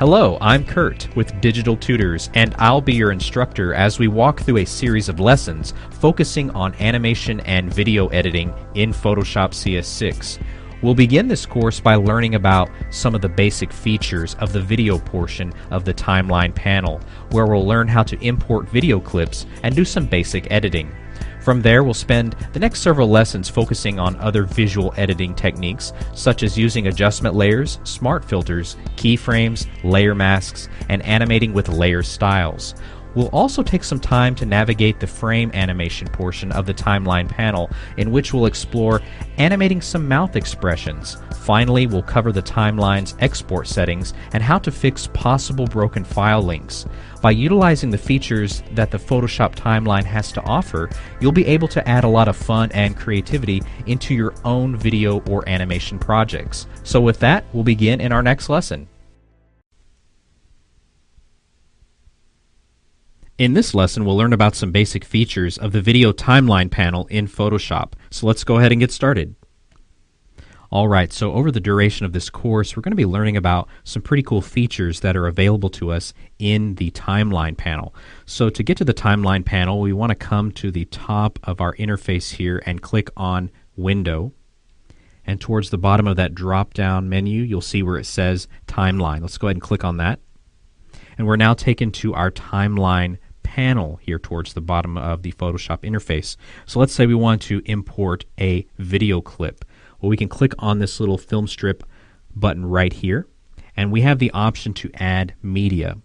Hello, I'm Kurt with Digital Tutors, and I'll be your instructor as we walk through a series of lessons focusing on animation and video editing in Photoshop CS6. We'll begin this course by learning about some of the basic features of the video portion of the timeline panel, where we'll learn how to import video clips and do some basic editing. From there, we'll spend the next several lessons focusing on other visual editing techniques, such as using adjustment layers, smart filters, keyframes, layer masks, and animating with layer styles. We'll also take some time to navigate the frame animation portion of the timeline panel, in which we'll explore animating some mouth expressions. Finally, we'll cover the timeline's export settings and how to fix possible broken file links. By utilizing the features that the Photoshop timeline has to offer, you'll be able to add a lot of fun and creativity into your own video or animation projects. So with that, we'll begin in our next lesson. In this lesson, we'll learn about some basic features of the video timeline panel in Photoshop. So let's go ahead and get started. Alright, so over the duration of this course, we're going to be learning about some pretty cool features that are available to us in the timeline panel. So to get to the timeline panel, we want to come to the top of our interface here and click on Window. And towards the bottom of that drop-down menu, you'll see where it says Timeline. Let's go ahead and click on that. And we're now taken to our timeline panel here towards the bottom of the Photoshop interface. So let's say we want to import a video clip. Well, we can click on this little film strip button right here, and we have the option to add media.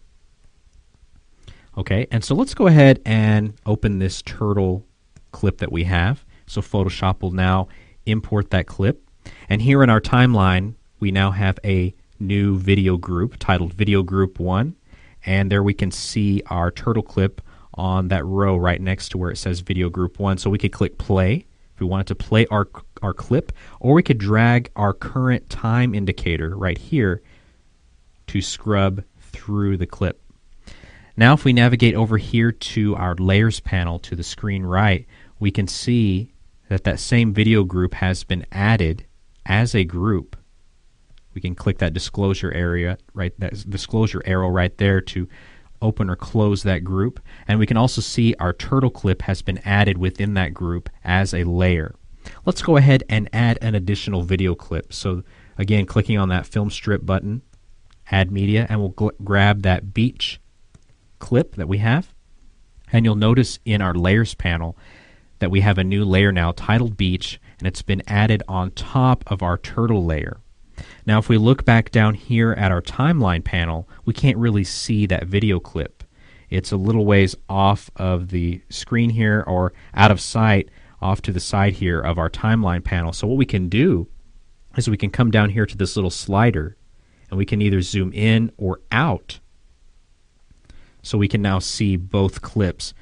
Okay, and so let's go ahead and open this turtle clip that we have. So Photoshop will now import that clip, and here in our timeline we now have a new video group titled Video Group 1. And there we can see our turtle clip on that row right next to where it says Video Group 1. So we could click play if we wanted to play our clip, or we could drag our current time indicator right here to scrub through the clip. Now if we navigate over here to our Layers panel to the screen right, we can see that that same video group has been added as a group. We can click that disclosure area, that disclosure arrow right there to open or close that group. And we can also see our turtle clip has been added within that group as a layer. Let's go ahead and add an additional video clip. So again, clicking on that film strip button, add media, and we'll grab that beach clip that we have. And you'll notice in our layers panel that we have a new layer now titled beach, and it's been added on top of our turtle layer. Now if we look back down here at our timeline panel, we can't really see that video clip. It's a little ways off of the screen here, or out of sight off to the side here of our timeline panel. So what we can do is we can come down here to this little slider, and we can either zoom in or out. So we can now see both clips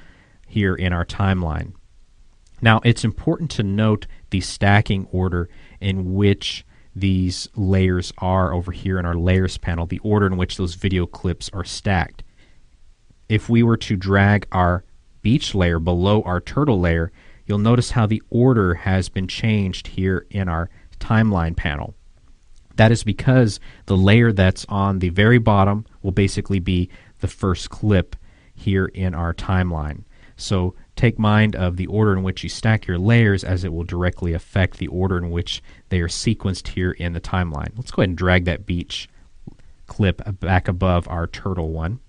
here in our timeline. Now it's important to note the stacking order in which these layers are over here in our Layers panel, the order in which those video clips are stacked. If we were to drag our beach layer below our turtle layer, you'll notice how the order has been changed here in our timeline panel. That is because the layer that's on the very bottom will basically be the first clip here in our timeline. So take mind of the order in which you stack your layers, as it will directly affect the order in which they are sequenced here in the timeline. Let's go ahead and drag that beach clip back above our turtle one.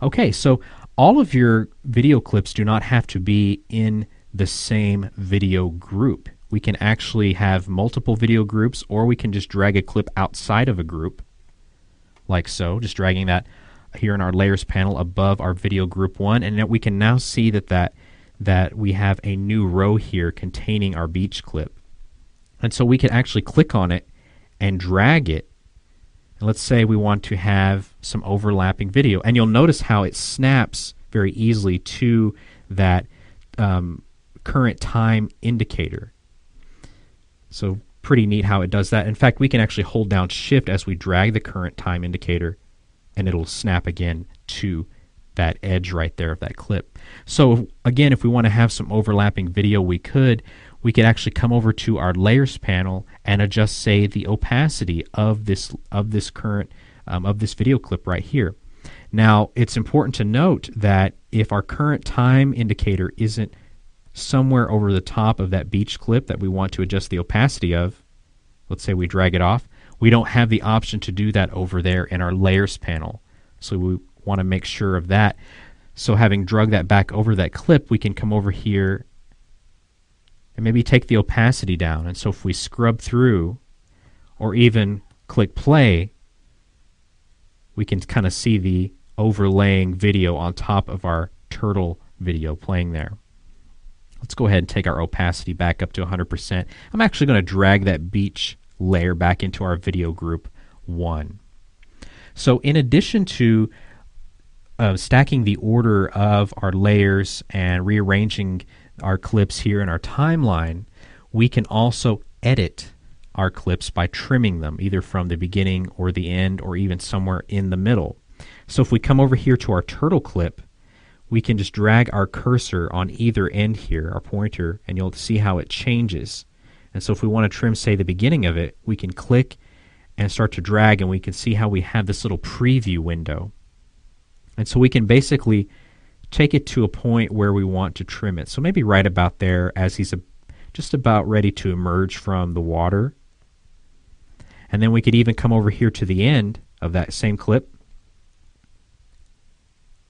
Okay, so all of your video clips do not have to be in the same video group. We can actually have multiple video groups, or we can just drag a clip outside of a group, like so, just dragging that here in our Layers panel above our Video Group 1, and we can now see that we have a new row here containing our beach clip. And so we can actually click on it and drag it. And let's say we want to have some overlapping video, and you'll notice how it snaps very easily to that current time indicator. So pretty neat how it does that. In fact, we can actually hold down Shift as we drag the current time indicator, and it'll snap again to that edge right there of that clip. So again, if we want to have some overlapping video, we could actually come over to our Layers panel and adjust, say, the opacity of this current of this video clip right here. Now, it's important to note that if our current time indicator isn't somewhere over the top of that beach clip that we want to adjust the opacity of, let's say we drag it off, we don't have the option to do that over there in our layers panel. So we want to make sure of that. So having dragged that back over that clip, we can come over here and maybe take the opacity down. And so if we scrub through or even click play, we can kind of see the overlaying video on top of our turtle video playing there. Let's go ahead and take our opacity back up to 100%. I'm actually going to drag that beach layer back into our video group 1. So in addition to stacking the order of our layers and rearranging our clips here in our timeline, we can also edit our clips by trimming them either from the beginning or the end or even somewhere in the middle. So if we come over here to our turtle clip, we can just drag our cursor on either end here, our pointer, and you'll see how it changes. And so if we want to trim, say, the beginning of it, we can click and start to drag, and we can see how we have this little preview window. And so we can basically take it to a point where we want to trim it. So maybe right about there as he's just about ready to emerge from the water. And then we could even come over here to the end of that same clip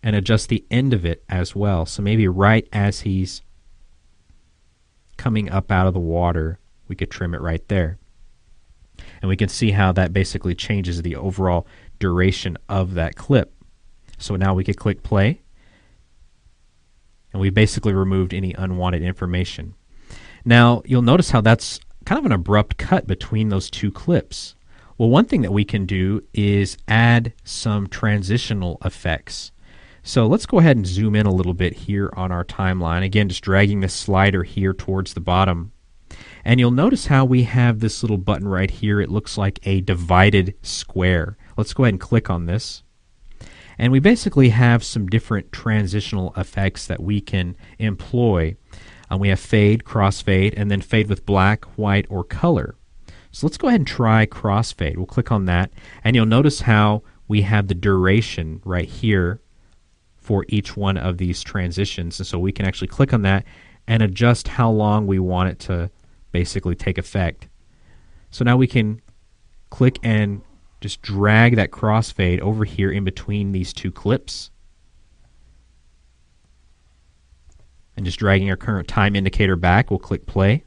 and adjust the end of it as well. So maybe right as he's coming up out of the water, we could trim it right there. And we can see how that basically changes the overall duration of that clip. So now we could click play, and we basically removed any unwanted information. Now you'll notice how that's kind of an abrupt cut between those two clips. Well, one thing that we can do is add some transitional effects. So let's go ahead and zoom in a little bit here on our timeline. Again, just dragging the slider here towards the bottom. And you'll notice how we have this little button right here. It looks like a divided square. Let's go ahead and click on this. And we basically have some different transitional effects that we can employ. We have fade, crossfade, and then fade with black, white, or color. So let's go ahead and try crossfade. We'll click on that, and you'll notice how we have the duration right here for each one of these transitions. And so we can actually click on that and adjust how long we want it to basically take effect. So now we can click and just drag that crossfade over here in between these two clips. And just dragging our current time indicator back, we'll click play.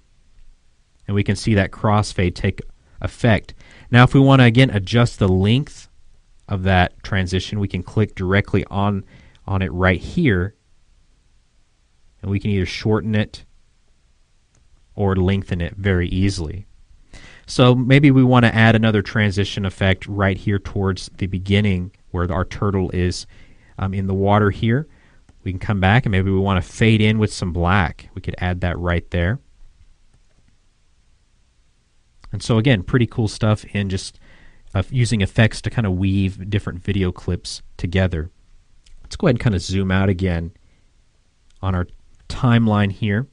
And we can see that crossfade take effect. Now if we want to again adjust the length of that transition, we can click directly on it right here. And we can either shorten it or lengthen it very easily. So maybe we want to add another transition effect right here towards the beginning where our turtle is in the water here. We can come back and maybe we want to fade in with some black. We could add that right there. And so again, pretty cool stuff in just using effects to kind of weave different video clips together. Let's go ahead and kind of zoom out again on our timeline here.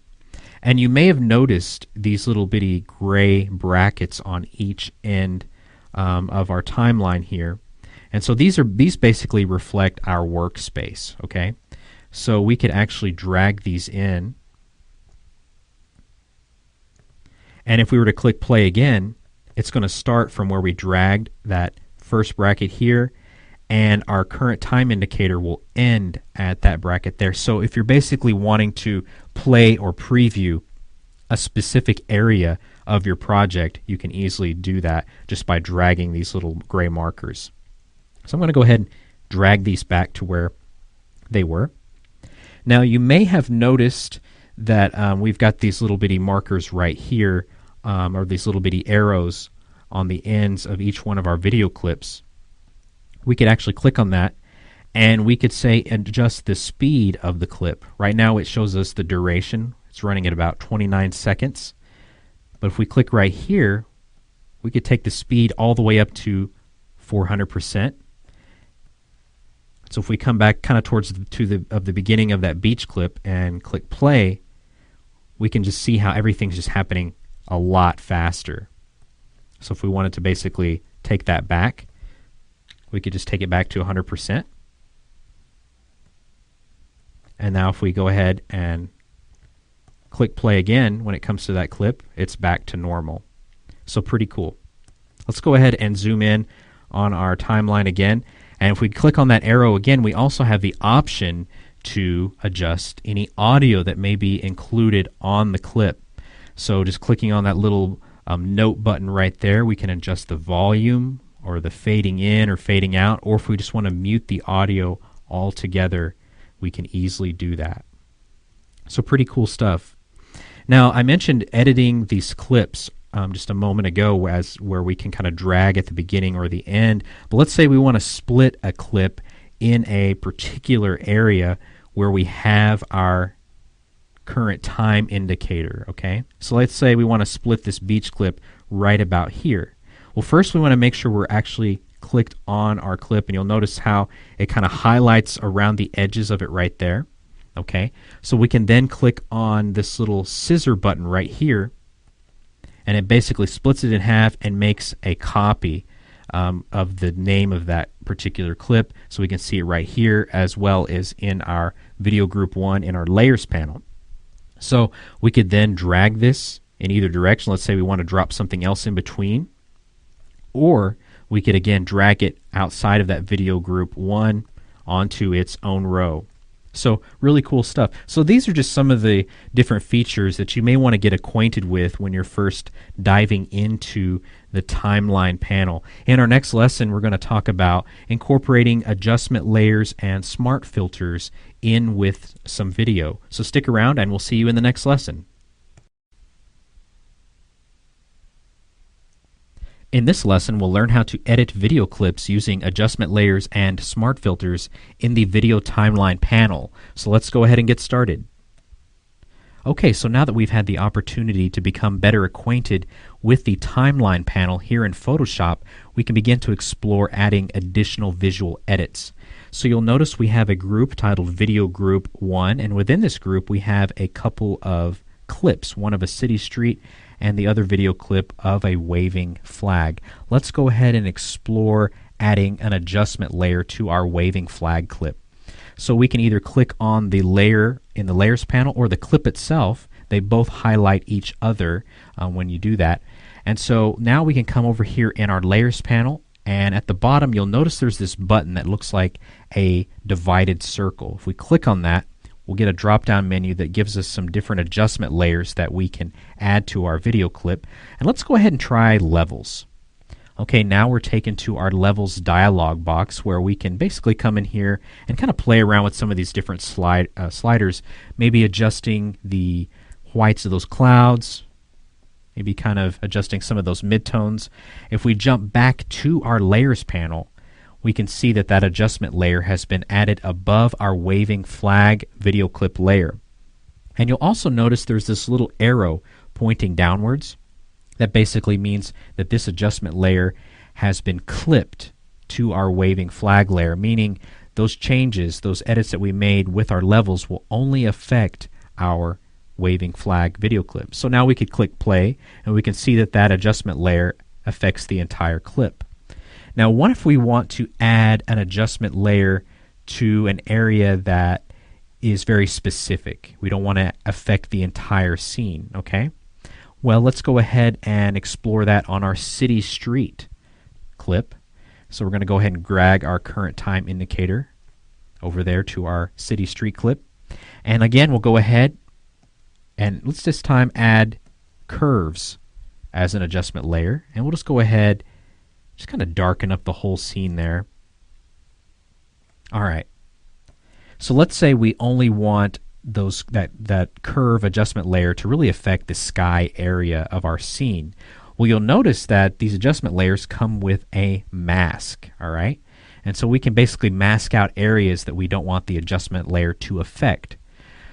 And you may have noticed these little bitty gray brackets on each end of our timeline here. And so these basically reflect our workspace, okay? So we could actually drag these in. And if we were to click play again, it's going to start from where we dragged that first bracket here, and our current time indicator will end at that bracket there. So if you're basically wanting to play or preview a specific area of your project, you can easily do that just by dragging these little gray markers. So I'm going to go ahead and drag these back to where they were. Now you may have noticed that we've got these little bitty markers right here, or these little bitty arrows on the ends of each one of our video clips. We could actually click on that and we could say adjust the speed of the clip. Right now it shows us the duration. It's running at about 29 seconds. But if we click right here, we could take the speed all the way up to 400%. So if we come back kind of towards the beginning of that beach clip and click play, we can just see how everything's just happening a lot faster. So if we wanted to basically take that back, we could just take it back to 100%. And now if we go ahead and click play again, when it comes to that clip, it's back to normal. So pretty cool. Let's go ahead and zoom in on our timeline again. And if we click on that arrow again, we also have the option to adjust any audio that may be included on the clip. So just clicking on that little note button right there, we can adjust the volume or the fading in or fading out, or if we just want to mute the audio altogether, we can easily do that. So pretty cool stuff. Now, I mentioned editing these clips just a moment ago where we can kind of drag at the beginning or the end. But let's say we want to split a clip in a particular area where we have our current time indicator, okay? So let's say we want to split this beach clip right about here. Well, first we want to make sure we're actually clicked on our clip, and you'll notice how it kind of highlights around the edges of it right there. Okay, so we can then click on this little scissor button right here, and it basically splits it in half and makes a copy of the name of that particular clip, so we can see it right here as well as in our video group 1 in our layers panel. So we could then drag this in either direction. Let's say we want to drop something else in between, or we could again drag it outside of that video group 1 onto its own row. So really cool stuff. So these are just some of the different features that you may want to get acquainted with when you're first diving into the timeline panel. In our next lesson, we're going to talk about incorporating adjustment layers and smart filters in with some video. So stick around and we'll see you in the next lesson. In this lesson, we'll learn how to edit video clips using adjustment layers and smart filters in the video timeline panel. So let's go ahead and get started. Okay, so now that we've had the opportunity to become better acquainted with the timeline panel here in Photoshop, we can begin to explore adding additional visual edits. So you'll notice we have a group titled Video Group 1, and within this group we have a couple of clips, one of a city street and the other video clip of a waving flag. Let's go ahead and explore adding an adjustment layer to our waving flag clip. So we can either click on the layer in the layers panel or the clip itself. They both highlight each other when you do that. And so now we can come over here in our layers panel, and at the bottom you'll notice there's this button that looks like a divided circle. If we click on that, we'll get a drop-down menu that gives us some different adjustment layers that we can add to our video clip. And let's go ahead and try levels. Okay, now we're taken to our levels dialog box where we can basically come in here and kind of play around with some of these different sliders, maybe adjusting the whites of those clouds, maybe kind of adjusting some of those midtones. If we jump back to our layers panel, we can see that that adjustment layer has been added above our waving flag video clip layer. And you'll also notice there's this little arrow pointing downwards. That basically means that this adjustment layer has been clipped to our waving flag layer, meaning those changes, those edits that we made with our levels will only affect our waving flag video clip. So now we could click play and we can see that that adjustment layer affects the entire clip. Now, what if we want to add an adjustment layer to an area that is very specific? We don't want to affect the entire scene, okay? Well, let's go ahead and explore that on our city street clip. So we're going to go ahead and drag our current time indicator over there to our city street clip. And again, we'll go ahead and let's this time add curves as an adjustment layer. And we'll just go ahead just kind of darken up the whole scene there. All right. So let's say we only want that curve adjustment layer to really affect the sky area of our scene. Well, you'll notice that these adjustment layers come with a mask, all right? And so we can basically mask out areas that we don't want the adjustment layer to affect.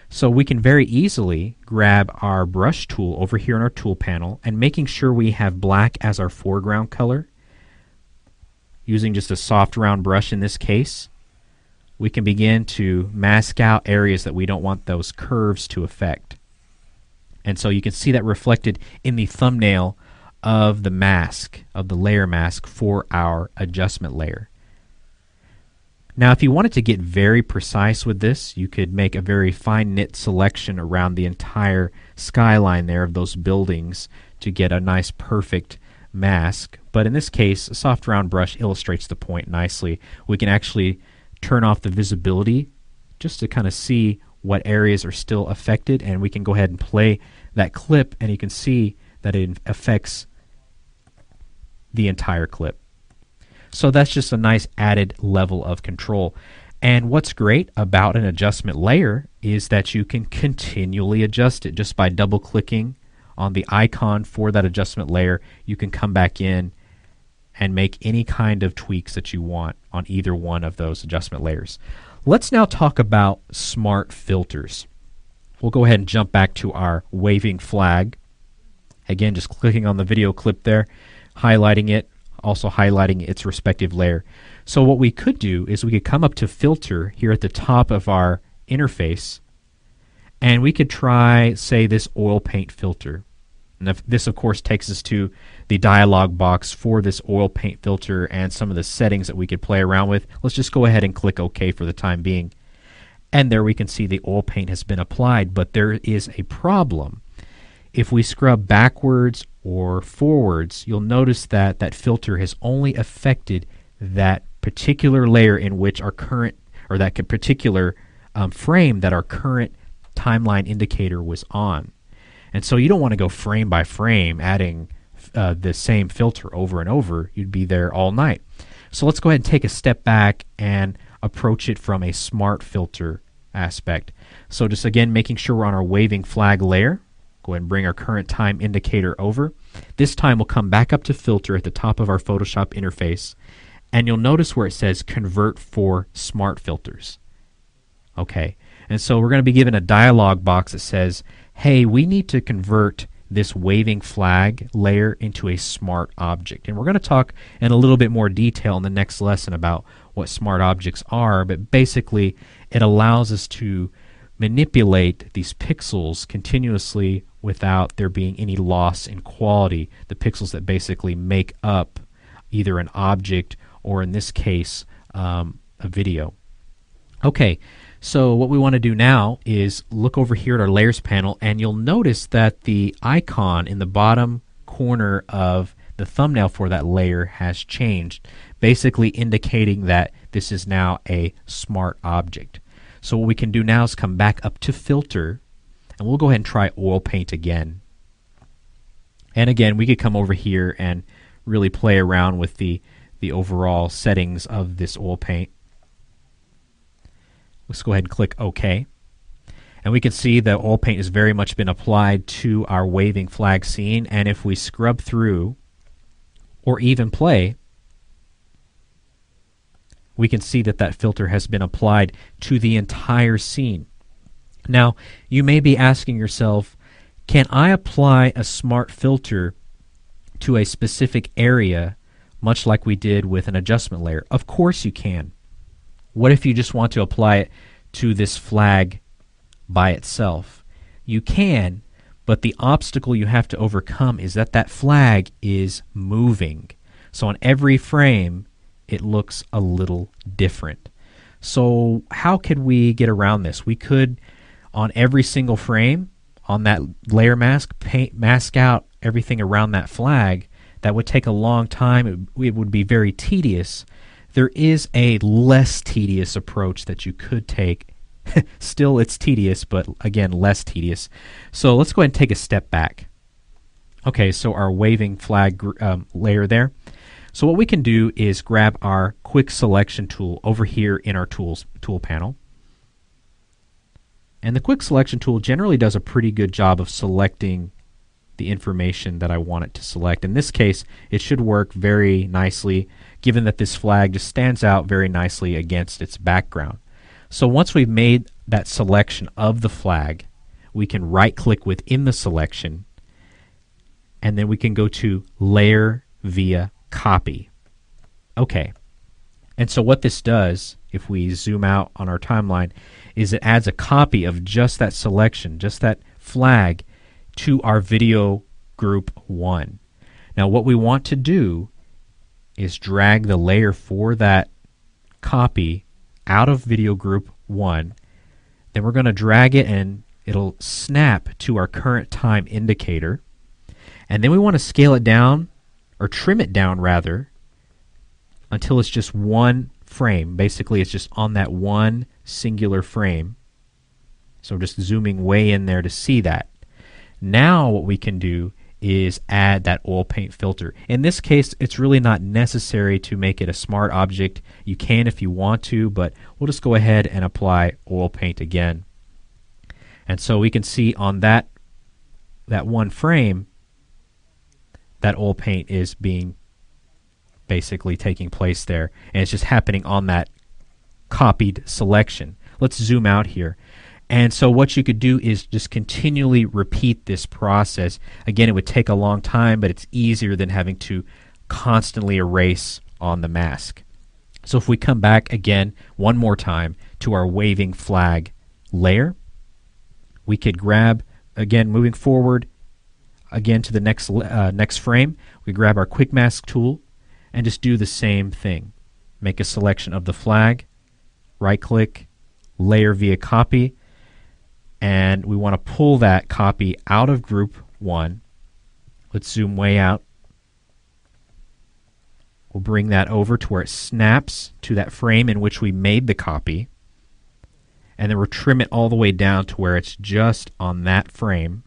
So we can very easily grab our brush tool over here in our tool panel and making sure we have black as our foreground color, using just a soft round brush in this case, we can begin to mask out areas that we don't want those curves to affect. And so you can see that reflected in the thumbnail of the mask, of the layer mask for our adjustment layer. Now, if you wanted to get very precise with this, you could make a very fine knit selection around the entire skyline there of those buildings to get a nice perfect mask. But in this case, a soft round brush illustrates the point nicely. We can actually turn off the visibility just to kind of see what areas are still affected, and we can go ahead and play that clip, and you can see that it affects the entire clip. So that's just a nice added level of control. And what's great about an adjustment layer is that you can continually adjust it just by double clicking on the icon for that adjustment layer. You can come back in and make any kind of tweaks that you want on either one of those adjustment layers. Let's now talk about smart filters. We'll go ahead and jump back to our waving flag. Again, just clicking on the video clip there, highlighting it, also highlighting its respective layer. So what we could do is we could come up to filter here at the top of our interface, and we could try, say, this oil paint filter. And this, of course, takes us to the dialog box for this oil paint filter and some of the settings that we could play around with. Let's just go ahead and click OK for the time being. And there we can see the oil paint has been applied, but there is a problem. If we scrub backwards or forwards, you'll notice that that filter has only affected that particular layer in which our current, or that particular frame that our current timeline indicator was on. And so you don't want to go frame by frame adding the same filter over and over. You'd be there all night. So let's go ahead and take a step back and approach it from a smart filter aspect. So just again making sure we're on our waving flag layer. Go ahead and bring our current time indicator over. This time we'll come back up to filter at the top of our Photoshop interface, and you'll notice where it says convert for smart filters. Okay, and so we're going to be given a dialog box that says, hey, we need to convert this waving flag layer into a smart object. And we're going to talk in a little bit more detail in the next lesson about what smart objects are, but basically it allows us to manipulate these pixels continuously without there being any loss in quality, the pixels that basically make up either an object or, in this case, a video. Okay, so what we want to do now is look over here at our layers panel, and you'll notice that the icon in the bottom corner of the thumbnail for that layer has changed, basically indicating that this is now a smart object. So what we can do now is come back up to filter, and we'll go ahead and try oil paint again. And again, we could come over here and really play around with the overall settings of this oil paint. Let's go ahead and click OK. And we can see that oil paint has very much been applied to our waving flag scene. And if we scrub through or even play, we can see that that filter has been applied to the entire scene. Now, you may be asking yourself, can I apply a smart filter to a specific area, much like we did with an adjustment layer? Of course you can. What if you just want to apply it to this flag by itself? You can, but the obstacle you have to overcome is that that flag is moving. So on every frame, it looks a little different. So how could we get around this? We could, on every single frame, on that layer mask, mask out everything around that flag. That would take a long time. It would be very tedious. There is a less tedious approach that you could take. Still, it's tedious, but again, less tedious. So let's go ahead and take a step back. Okay, so our waving flag layer there. So what we can do is grab our quick selection tool over here in our tool panel. And the quick selection tool generally does a pretty good job of selecting the information that I want it to select. In this case, it should work very nicely, given that this flag just stands out very nicely against its background. So once we've made that selection of the flag, we can right-click within the selection, and then we can go to Layer via Copy. Okay. And so what this does, if we zoom out on our timeline, is it adds a copy of just that selection, just that flag, to our video group 1. Now what we want to do is drag the layer for that copy out of video group 1. Then we're going to drag it and it'll snap to our current time indicator. And then we want to scale it down, or trim it down rather, until it's just one frame. Basically, it's just on that one singular frame. So I'm just zooming way in there to see that. Now what we can do is add that oil paint filter. In this case, it's really not necessary to make it a smart object. You can if you want to, but we'll just go ahead and apply oil paint again. And so we can see on that one frame, that oil paint is being basically taking place there, and it's just happening on that copied selection. Let's zoom out here. And so what you could do is just continually repeat this process. Again, it would take a long time, but it's easier than having to constantly erase on the mask. So if we come back again one more time to our waving flag layer, we could grab, again moving forward, again to the next frame, we grab our quick mask tool and just do the same thing. Make a selection of the flag, right click, layer via copy, and we want to pull that copy out of group 1. Let's zoom way out. We'll bring that over to where it snaps to that frame in which we made the copy, and then we'll trim it all the way down to where it's just on that frame,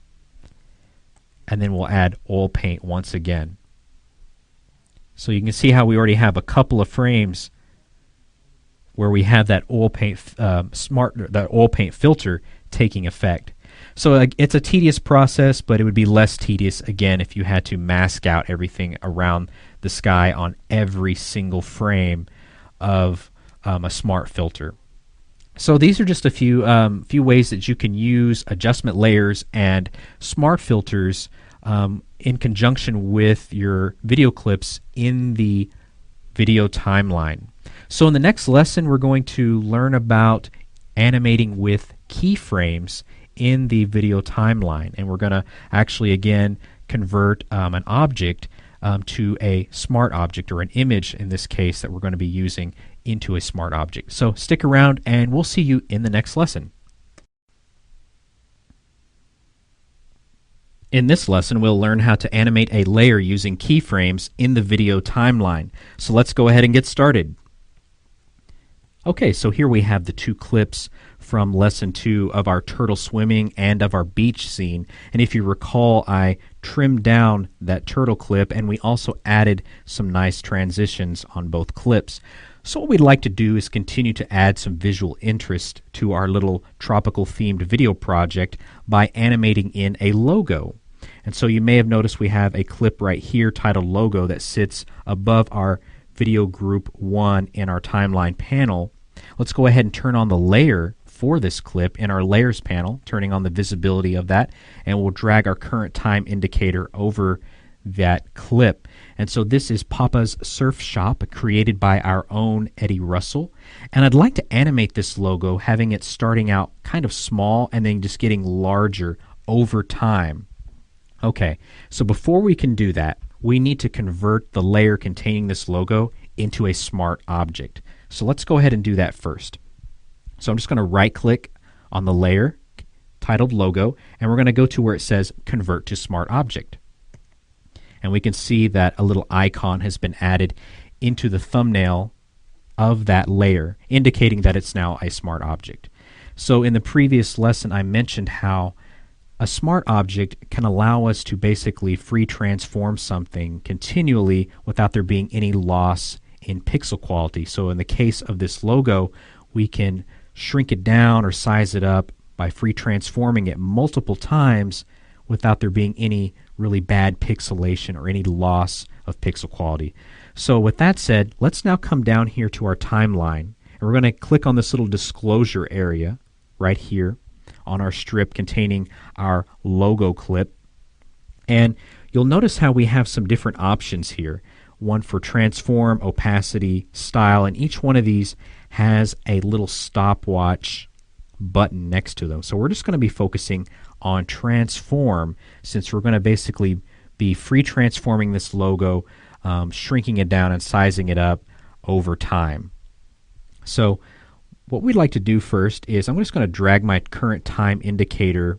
and then we'll add oil paint once again. So you can see how we already have a couple of frames where we have that oil paint that oil paint filter taking effect. So it's a tedious process, but it would be less tedious again if you had to mask out everything around the sky on every single frame of a smart filter. So these are just a few ways that you can use adjustment layers and smart filters in conjunction with your video clips in the video timeline. So in the next lesson, we're going to learn about animating with keyframes in the video timeline, and we're going to actually again convert an object to a smart object, or an image in this case that we're going to be using into a smart object. So stick around and we'll see you in the next lesson. In this lesson, we'll learn how to animate a layer using keyframes in the video timeline. So let's go ahead and get started. Okay, so here we have the two clips from lesson 2 of our turtle swimming and of our beach scene. And if you recall, I trimmed down that turtle clip and we also added some nice transitions on both clips. So what we'd like to do is continue to add some visual interest to our little tropical themed video project by animating in a logo. And so you may have noticed we have a clip right here titled Logo that sits above our video group 1 in our timeline panel. Let's go ahead and turn on the layer for this clip in our layers panel, turning on the visibility of that, and we'll drag our current time indicator over that clip. And so this is Papa's Surf Shop, created by our own Eddie Russell. And I'd like to animate this logo, having it starting out kind of small and then just getting larger over time. Okay, so before we can do that, we need to convert the layer containing this logo into a smart object. So let's go ahead and do that first. So I'm just going to right click on the layer titled Logo, and we're going to go to where it says Convert to Smart Object. And we can see that a little icon has been added into the thumbnail of that layer, indicating that it's now a smart object. So in the previous lesson, I mentioned how a smart object can allow us to basically free transform something continually without there being any loss in pixel quality. So in the case of this logo, we can shrink it down or size it up by free transforming it multiple times without there being any really bad pixelation or any loss of pixel quality. So with that said, let's now come down here to our timeline, and we're going to click on this little disclosure area right here on our strip containing our logo clip. And you'll notice how we have some different options here. One for transform, opacity, style, and each one of these has a little stopwatch button next to them. So we're just going to be focusing on transform, since we're going to basically be free transforming this logo, shrinking it down and sizing it up over time. So what we'd like to do first is I'm just going to drag my current time indicator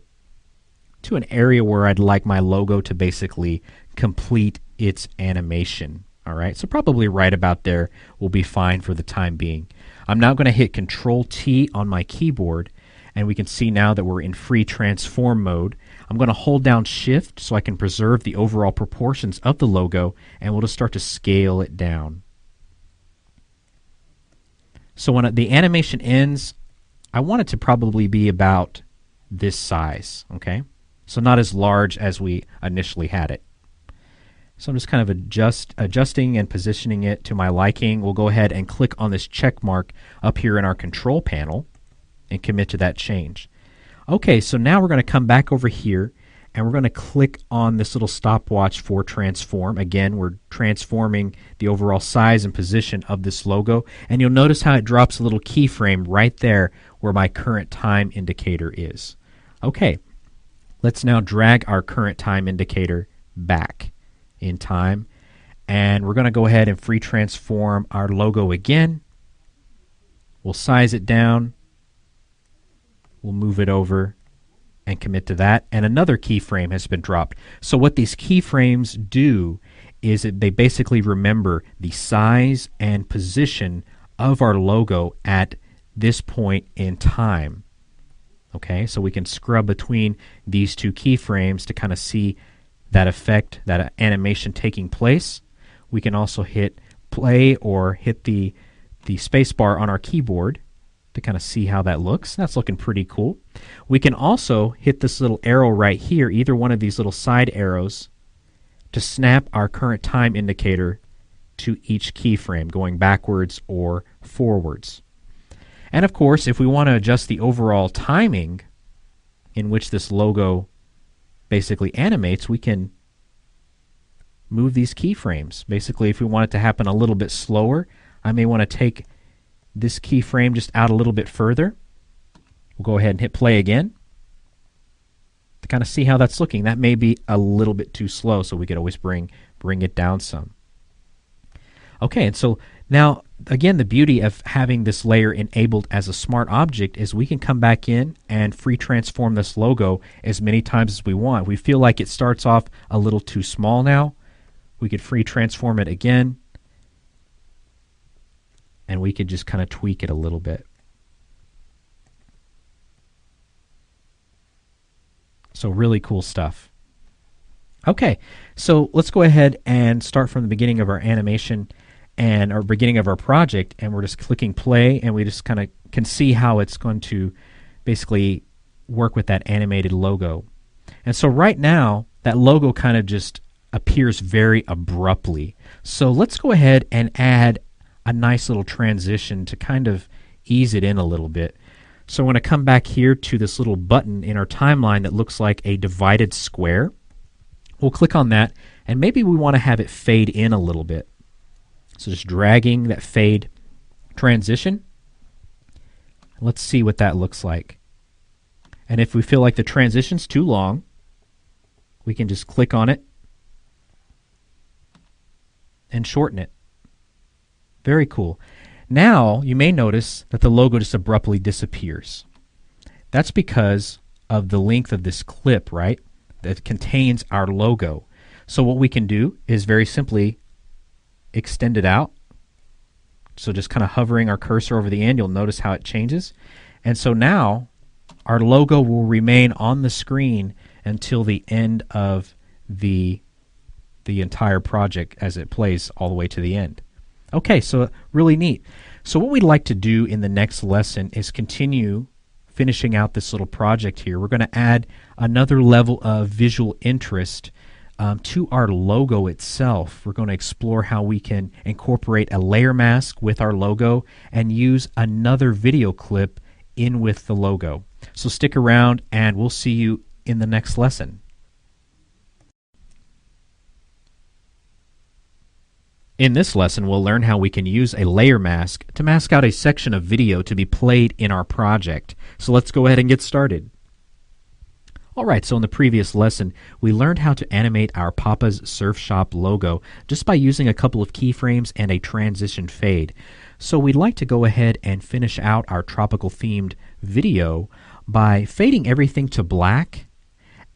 to an area where I'd like my logo to basically complete its animation. All right, so probably right about there will be fine for the time being. I'm now going to hit Control T on my keyboard, and we can see now that we're in free transform mode. I'm going to hold down Shift so I can preserve the overall proportions of the logo, and we'll just start to scale it down. So when the animation ends, I want it to probably be about this size, okay? So not as large as we initially had it. So I'm just kind of adjusting and positioning it to my liking. We'll go ahead and click on this check mark up here in our control panel and commit to that change. Okay, so now we're going to come back over here and we're going to click on this little stopwatch for transform. Again, we're transforming the overall size and position of this logo, and you'll notice how it drops a little keyframe right there where my current time indicator is. Okay, let's now drag our current time indicator back in time, and we're going to go ahead and free transform our logo again. We'll size it down, we'll move it over and commit to that, and another keyframe has been dropped. So what these keyframes do is that they basically remember the size and position of our logo at this point in time. Okay, so we can scrub between these two keyframes to kind of see that effect, that animation taking place. We can also hit play or hit the space bar on our keyboard to kind of see how that looks. That's looking pretty cool. We can also hit this little arrow right here, either one of these little side arrows, to snap our current time indicator to each keyframe, going backwards or forwards. And of course, if we want to adjust the overall timing in which this logo basically animates, we can move these keyframes. Basically, if we want it to happen a little bit slower, I may want to take this keyframe just out a little bit further. We'll go ahead and hit play again to kind of see how that's looking. That may be a little bit too slow, so we could always bring it down some. Okay, and so now, again, the beauty of having this layer enabled as a smart object is we can come back in and free transform this logo as many times as we want. We feel like it starts off a little too small now. We could free transform it again, and we could just kind of tweak it a little bit. So really cool stuff. Okay, so let's go ahead and start from the beginning of our animation and our beginning of our project, and we're just clicking play, and we just kind of can see how it's going to basically work with that animated logo. And so right now, that logo kind of just appears very abruptly. So let's go ahead and add a nice little transition to kind of ease it in a little bit. So I'm going to come back here to this little button in our timeline that looks like a divided square. We'll click on that, and maybe we want to have it fade in a little bit. So just dragging that fade transition. Let's see what that looks like. And if we feel like the transition's too long, we can just click on it and shorten it. Very cool. Now you may notice that the logo just abruptly disappears. That's because of the length of this clip, right, that contains our logo. So what we can do is very simply extend it out. So just kind of hovering our cursor over the end, you'll notice how it changes. And so now our logo will remain on the screen until the end of the entire project as it plays all the way to the end. Okay, so really neat. So what we'd like to do in the next lesson is continue finishing out this little project here. We're going to add another level of visual interest to our logo itself. We're going to explore how we can incorporate a layer mask with our logo and use another video clip in with the logo. So stick around and we'll see you in the next lesson. In this lesson, we'll learn how we can use a layer mask to mask out a section of video to be played in our project. So let's go ahead and get started. Alright, so in the previous lesson, we learned how to animate our Papa's Surf Shop logo just by using a couple of keyframes and a transition fade. So we'd like to go ahead and finish out our tropical themed video by fading everything to black,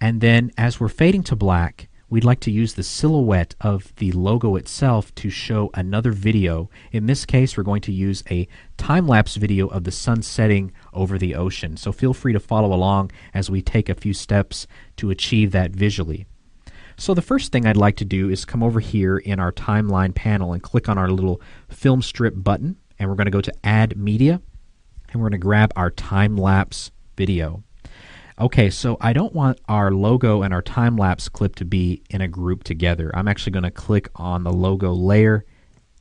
and then as we're fading to black, we'd like to use the silhouette of the logo itself to show another video. In this case, we're going to use a time-lapse video of the sun setting over the ocean. So feel free to follow along as we take a few steps to achieve that visually. So the first thing I'd like to do is come over here in our timeline panel and click on our little film strip button, and we're going to go to Add Media, and we're going to grab our time-lapse video. Okay, so I don't want our logo and our time-lapse clip to be in a group together. I'm actually going to click on the logo layer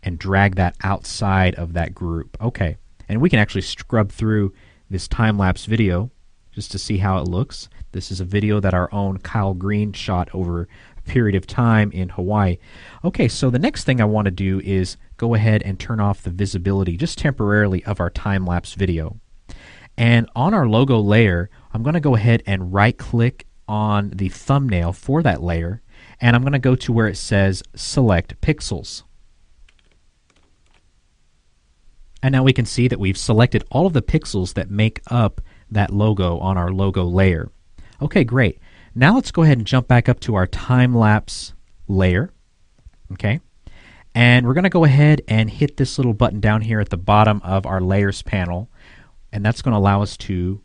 and drag that outside of that group. Okay, and we can actually scrub through this time-lapse video just to see how it looks. This is a video that our own Kyle Green shot over a period of time in Hawaii. Okay, so the next thing I want to do is go ahead and turn off the visibility just temporarily of our time-lapse video. And on our logo layer, I'm going to go ahead and right-click on the thumbnail for that layer, and I'm going to go to where it says Select Pixels. And now we can see that we've selected all of the pixels that make up that logo on our logo layer. Okay, great. Now let's go ahead and jump back up to our time-lapse layer. Okay, and we're going to go ahead and hit this little button down here at the bottom of our layers panel, and that's going to allow us to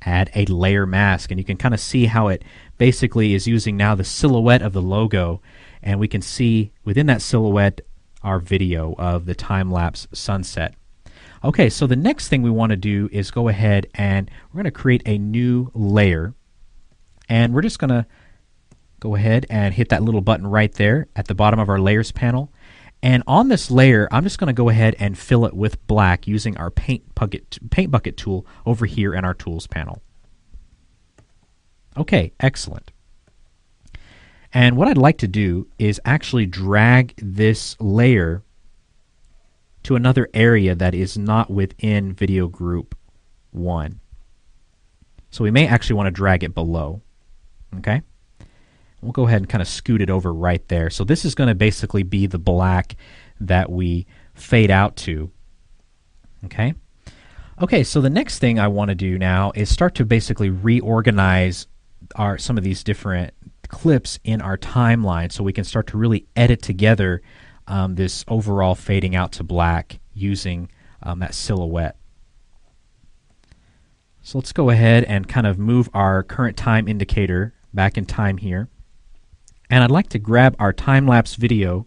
add a layer mask. And you can kind of see how it basically is using now the silhouette of the logo, and we can see within that silhouette our video of the time-lapse sunset. Okay, so the next thing we want to do is go ahead and we're going to create a new layer, and we're just going to go ahead and hit that little button right there at the bottom of our layers panel. And on this layer, I'm just going to go ahead and fill it with black using our paint bucket tool over here in our tools panel. Okay, excellent. And what I'd like to do is actually drag this layer to another area that is not within video group 1. So we may actually want to drag it below. Okay? We'll go ahead and kind of scoot it over right there. So this is going to basically be the black that we fade out to. Okay? Okay, so the next thing I want to do now is start to basically reorganize some of these different clips in our timeline so we can start to really edit together this overall fading out to black using that silhouette. So let's go ahead and kind of move our current time indicator back in time here. And I'd like to grab our time-lapse video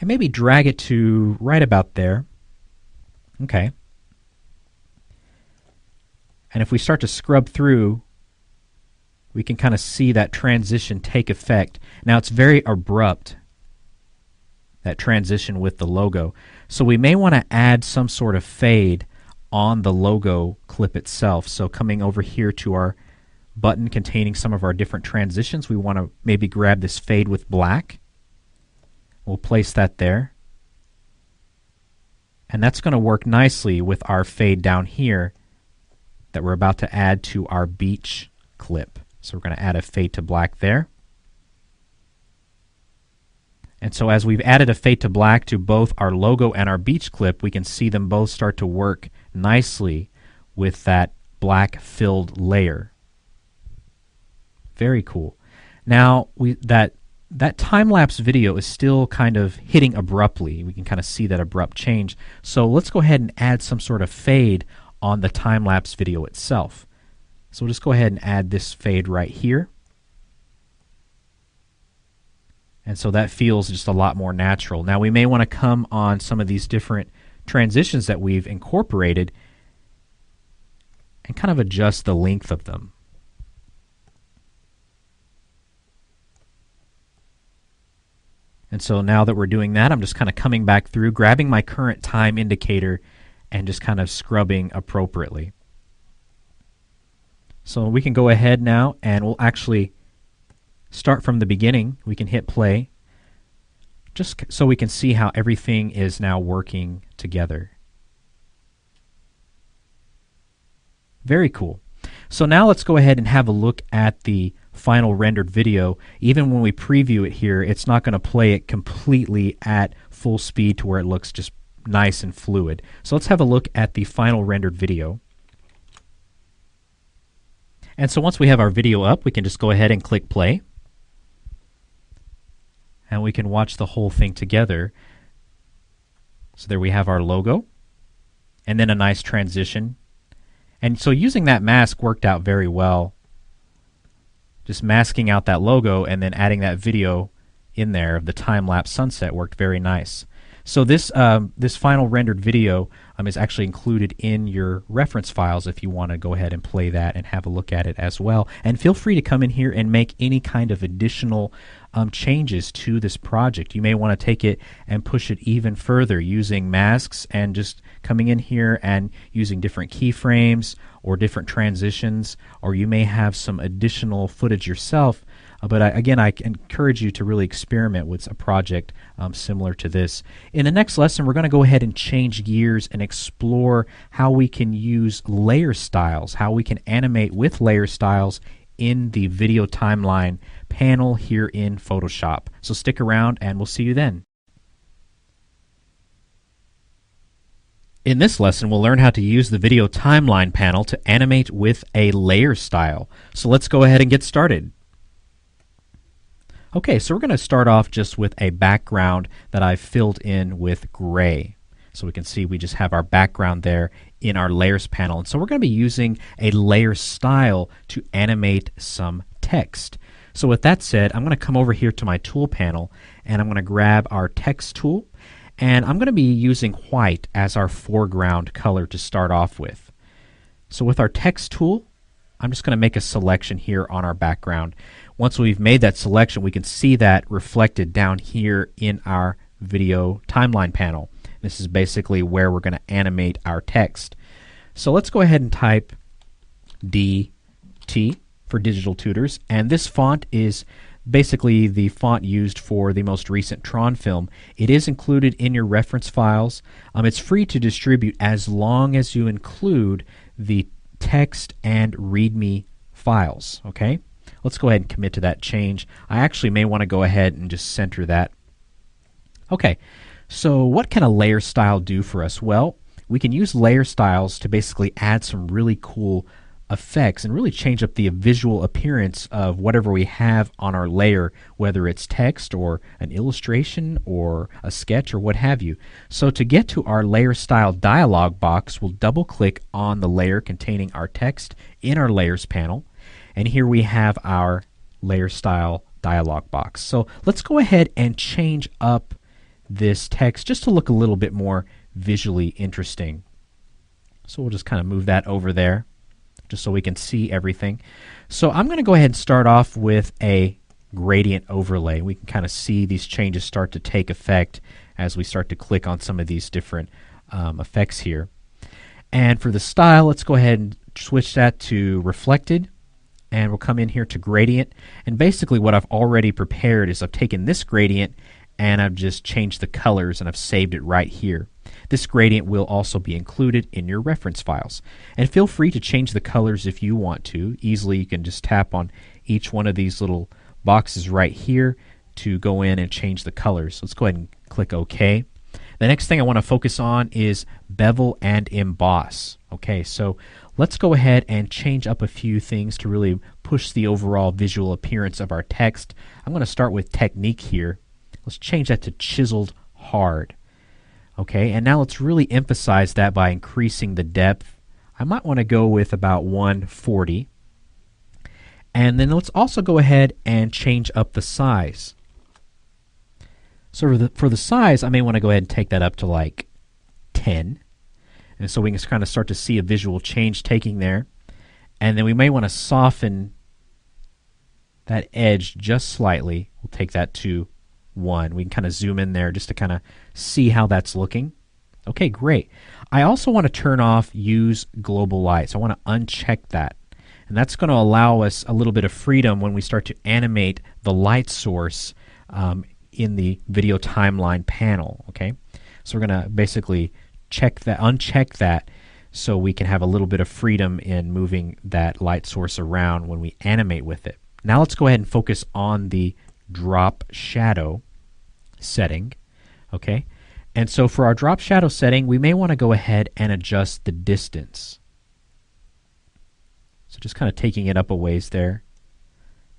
and maybe drag it to right about there. Okay. And if we start to scrub through, we can kind of see that transition take effect. Now it's very abrupt, that transition with the logo. So we may want to add some sort of fade on the logo clip itself. So coming over here to our button containing some of our different transitions, we want to maybe grab this fade with black. We'll place that there. And that's going to work nicely with our fade down here that we're about to add to our beach clip. So we're going to add a fade to black there. And so as we've added a fade to black to both our logo and our beach clip, we can see them both start to work nicely with that black filled layer. Very cool. Now that time-lapse video is still kind of hitting abruptly. We can kind of see that abrupt change. So let's go ahead and add some sort of fade on the time-lapse video itself. So we'll just go ahead and add this fade right here. And so that feels just a lot more natural. Now we may want to come on some of these different transitions that we've incorporated and kind of adjust the length of them. And so now that we're doing that, I'm just kind of coming back through, grabbing my current time indicator, and just kind of scrubbing appropriately. So we can go ahead now, and we'll actually start from the beginning. We can hit play, just so we can see how everything is now working together. Very cool. So now let's go ahead and have a look at the final rendered video. Even when we preview it here, it's not going to play it completely at full speed to where it looks just nice and fluid. So let's have a look at the final rendered video. And so once we have our video up, we can just go ahead and click play. And we can watch the whole thing together. So there we have our logo, and then a nice transition. And so using that mask worked out very well. Just masking out that logo and then adding that video in there of the time-lapse sunset worked very nice. So this final rendered video is actually included in your reference files if you want to go ahead and play that and have a look at it as well. And feel free to come in here and make any kind of additional changes to this project. You may want to take it and push it even further using masks and just coming in here and using different keyframes or different transitions, or you may have some additional footage yourself. But again, I encourage you to really experiment with a project similar to this. In the next lesson, we're going to go ahead and change gears and explore how we can use layer styles, how we can animate with layer styles in the video timeline panel here in Photoshop. So stick around and we'll see you then. In this lesson, we'll learn how to use the video timeline panel to animate with a layer style. So let's go ahead and get started. Okay, so we're going to start off just with a background that I've filled in with gray. So we can see we just have our background there in our layers panel. And so we're going to be using a layer style to animate some text. So with that said, I'm going to come over here to my tool panel and I'm going to grab our text tool, and I'm going to be using white as our foreground color to start off with. So with our text tool, I'm just going to make a selection here on our background. Once we've made that selection, we can see that reflected down here in our video timeline panel. This is basically where we're going to animate our text. So let's go ahead and type DT for Digital Tutors, and this font is basically the font used for the most recent Tron film. It is included in your reference files. It's free to distribute as long as you include the text and README files. Okay, let's go ahead and commit to that change. I actually may want to go ahead and just center that. Okay, so what can a layer style do for us? Well, we can use layer styles to basically add some really cool effects and really change up the visual appearance of whatever we have on our layer, whether it's text or an illustration or a sketch or what have you. So to get to our layer style dialog box, we'll double click on the layer containing our text in our layers panel, and here we have our layer style dialog box. So let's go ahead and change up this text just to look a little bit more visually interesting. So we'll just kind of move that over there just so we can see everything. So I'm going to go ahead and start off with a gradient overlay. We can kind of see these changes start to take effect as we start to click on some of these different effects here. And for the style, let's go ahead and switch that to reflected, and we'll come in here to gradient. And basically what I've already prepared is I've taken this gradient and I've just changed the colors and I've saved it right here. This gradient will also be included in your reference files. And feel free to change the colors if you want to. Easily you can just tap on each one of these little boxes right here to go in and change the colors. So let's go ahead and click OK. The next thing I want to focus on is bevel and emboss. Okay, so let's go ahead and change up a few things to really push the overall visual appearance of our text. I'm going to start with technique here. Let's change that to chiseled hard. Okay, and now let's really emphasize that by increasing the depth. I might want to go with about 140. And then let's also go ahead and change up the size. So for the size, I may want to go ahead and take that up to like 10. And so we can kind of start to see a visual change taking there. And then we may want to soften that edge just slightly. We'll take that to 1. We can kind of zoom in there just to kind of see how that's looking. Okay, great. I also want to turn off use global lights. I want to uncheck that. And that's going to allow us a little bit of freedom when we start to animate the light source in the video timeline panel. Okay, so we're going to basically uncheck that so we can have a little bit of freedom in moving that light source around when we animate with it. Now let's go ahead and focus on the drop shadow setting. Okay, And so for our drop shadow setting, we may want to go ahead and adjust the distance. So just kind of taking it up a ways there.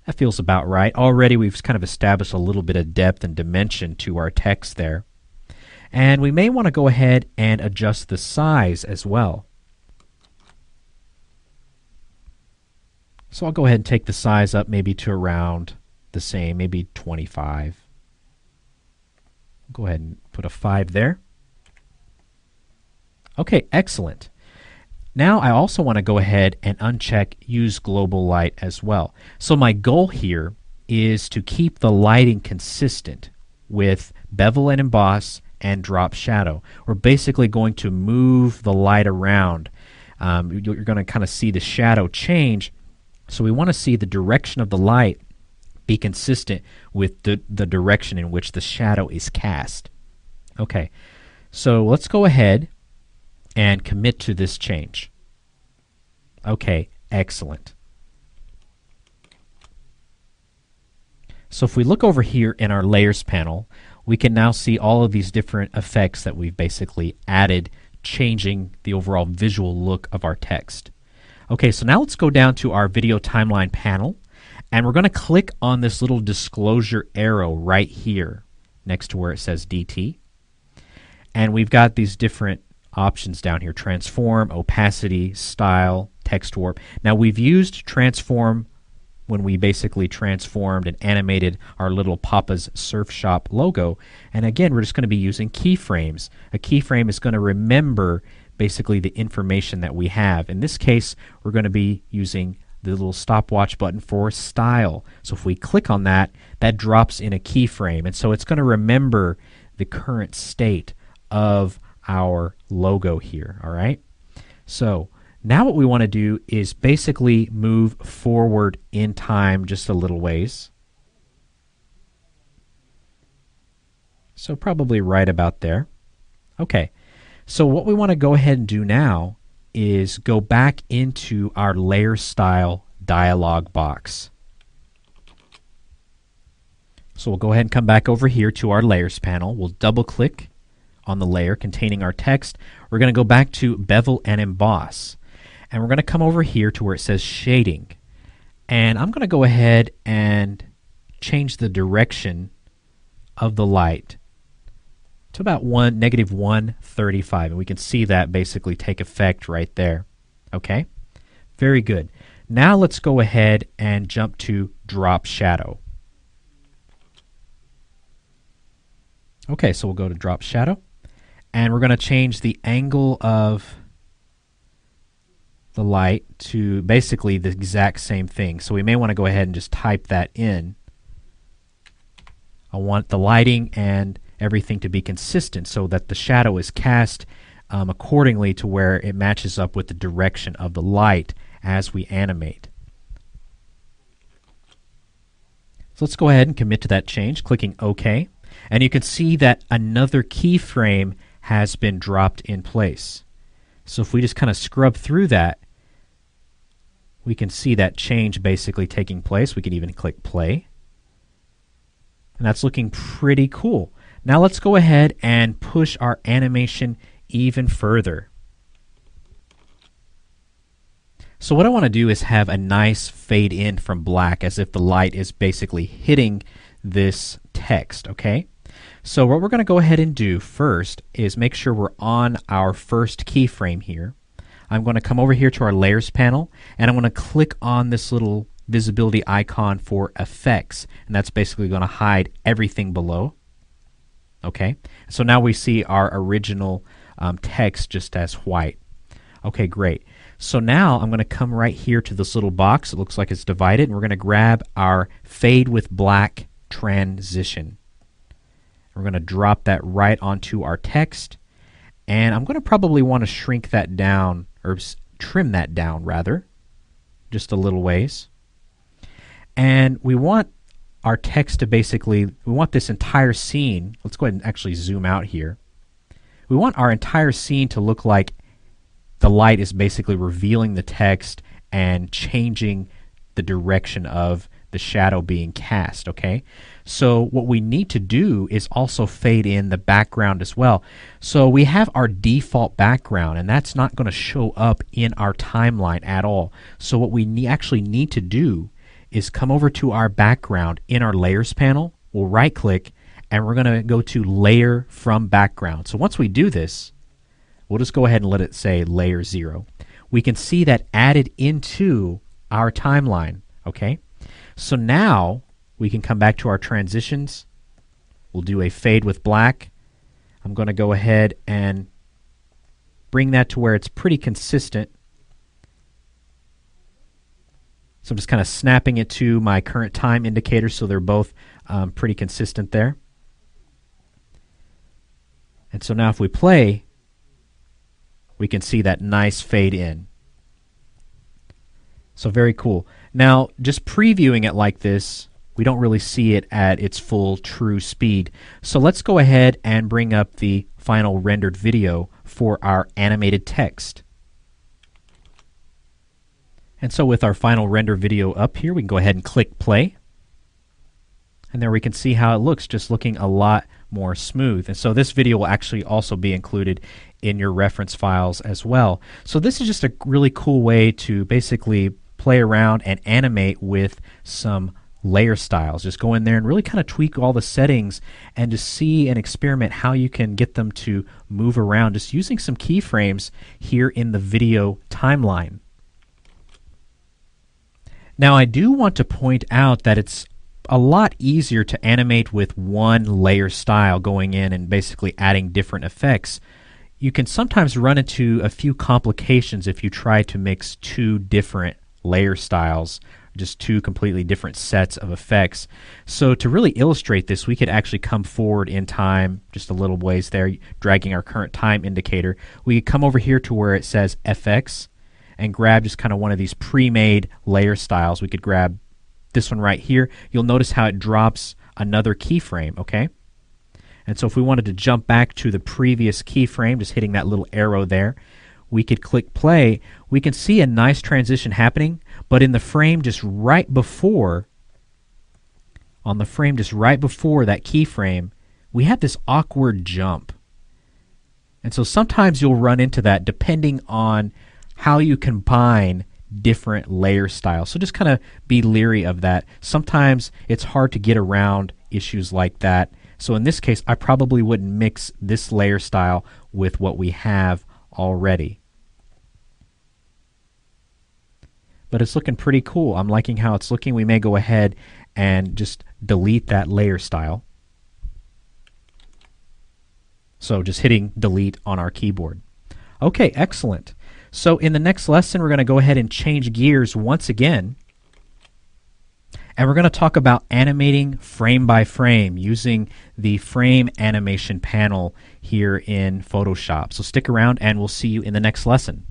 That feels about right. Already we've kind of established a little bit of depth and dimension to our text there. And we may want to go ahead and adjust the size as well. So I'll go ahead and take the size up maybe to around the same, maybe 25. Go ahead and put a 5 there. Okay, excellent. Now I also want to go ahead and uncheck Use Global Light as well. So my goal here is to keep the lighting consistent with Bevel and Emboss and Drop Shadow. We're basically going to move the light around. You're going to kind of see the shadow change. So we want to see the direction of the light be consistent with the direction in which the shadow is cast. Okay, so let's go ahead and commit to this change. Okay, excellent. So if we look over here in our Layers panel, we can now see all of these different effects that we've basically added, changing the overall visual look of our text. Okay, so now let's go down to our Video Timeline panel, and we're going to click on this little disclosure arrow right here next to where it says DT. And we've got these different options down here: transform, opacity, style, text warp. Now we've used transform when we basically transformed and animated our little Papa's Surf Shop logo. And again, we're just going to be using keyframes. A keyframe is going to remember basically the information that we have. In this case, we're going to be using the little stopwatch button for style. So if we click on that, that drops in a keyframe. And so it's going to remember the current state of our logo here. All right. So now what we want to do is basically move forward in time just a little ways. So probably right about there. Okay. So what we want to go ahead and do now is go back into our Layer Style dialog box. So we'll go ahead and come back over here to our Layers panel. We'll double click on the layer containing our text. We're going to go back to Bevel and Emboss. And we're going to come over here to where it says Shading. And I'm going to go ahead and change the direction of the light to about negative 135. And we can see that basically take effect right there. Okay? Very good. Now let's go ahead and jump to Drop Shadow. Okay, so we'll go to Drop Shadow. And we're going to change the angle of the light to basically the exact same thing. So we may want to go ahead and just type that in. I want the lighting and everything to be consistent so that the shadow is cast accordingly to where it matches up with the direction of the light as we animate. So let's go ahead and commit to that change, clicking OK. And you can see that another keyframe has been dropped in place. So if we just kind of scrub through that, we can see that change basically taking place. We can even click play. And that's looking pretty cool. Now let's go ahead and push our animation even further. So what I want to do is have a nice fade in from black as if the light is basically hitting this text, okay? So what we're going to go ahead and do first is make sure we're on our first keyframe here. I'm going to come over here to our Layers panel, and I'm going to click on this little visibility icon for effects, and that's basically going to hide everything below. Okay, so now we see our original text just as white. Okay, great. So now I'm going to come right here to this little box. It looks like it's divided, and we're going to grab our Fade with Black transition. We're going to drop that right onto our text, and I'm going to probably want to shrink that down, or trim that down rather, just a little ways. And we want our text to basically, we want this entire scene, let's go ahead and actually zoom out here. We want our entire scene to look like the light is basically revealing the text and changing the direction of the shadow being cast, okay? So what we need to do is also fade in the background as well. So we have our default background, and that's not going to show up in our timeline at all. So what we actually need to do is come over to our background in our Layers panel. We'll right-click, and we're going to go to Layer from Background. So once we do this, we'll just go ahead and let it say Layer 0. We can see that added into our timeline, okay? So now we can come back to our transitions. We'll do a fade with black. I'm going to go ahead and bring that to where it's pretty consistent. So I'm just kind of snapping it to my current time indicator so they're both pretty consistent there. And so now if we play, we can see that nice fade in. So very cool. Now, just previewing it like this, we don't really see it at its full true speed. So let's go ahead and bring up the final rendered video for our animated text. And so with our final render video up here, we can go ahead and click play. And there we can see how it looks, just looking a lot more smooth. And so this video will actually also be included in your reference files as well. So this is just a really cool way to basically play around and animate with some layer styles. Just go in there and really kind of tweak all the settings and just see and experiment how you can get them to move around just using some keyframes here in the video timeline. Now I do want to point out that it's a lot easier to animate with one layer style, going in and basically adding different effects. You can sometimes run into a few complications if you try to mix two different layer styles, just two completely different sets of effects. So to really illustrate this, we could actually come forward in time just a little ways there, dragging our current time indicator. We could come over here to where it says FX and grab just kind of one of these pre-made layer styles. We could grab this one right here. You'll notice how it drops another keyframe, okay? And so if we wanted to jump back to the previous keyframe, just hitting that little arrow there, we could click play. We can see a nice transition happening, but in the frame just right before, on the frame just right before that keyframe, we have this awkward jump. And so sometimes you'll run into that depending on how you combine different layer styles. So just kind of be leery of that. Sometimes it's hard to get around issues like that. So in this case, I probably wouldn't mix this layer style with what we have already. But it's looking pretty cool. I'm liking how it's looking. We may go ahead and just delete that layer style. So just hitting delete on our keyboard. Okay, excellent. So in the next lesson, we're going to go ahead and change gears once again. And we're going to talk about animating frame by frame using the frame animation panel here in Photoshop. So stick around and we'll see you in the next lesson.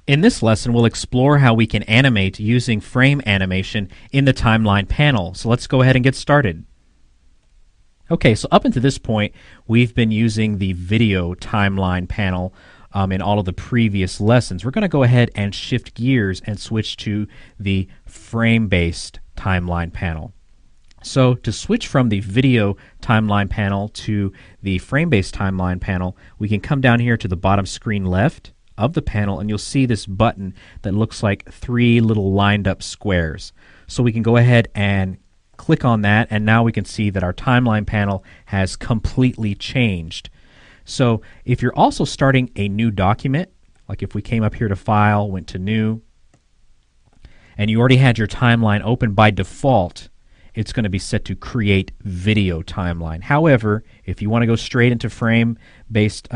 In this lesson, we'll explore how we can animate using frame animation in the timeline panel. So let's go ahead and get started. Okay, so up until this point, we've been using the video timeline panel in all of the previous lessons. We're going to go ahead and shift gears and switch to the frame-based timeline panel. So to switch from the video timeline panel to the frame-based timeline panel, we can come down here to the bottom screen left of the panel, and you'll see this button that looks like three little lined up squares. So we can go ahead and click on that, and now we can see that our timeline panel has completely changed. So if you're also starting a new document, like if we came up here to File, went to New, and you already had your timeline open, by default, it's going to be set to Create Video Timeline. However, if you want to go straight into frame-based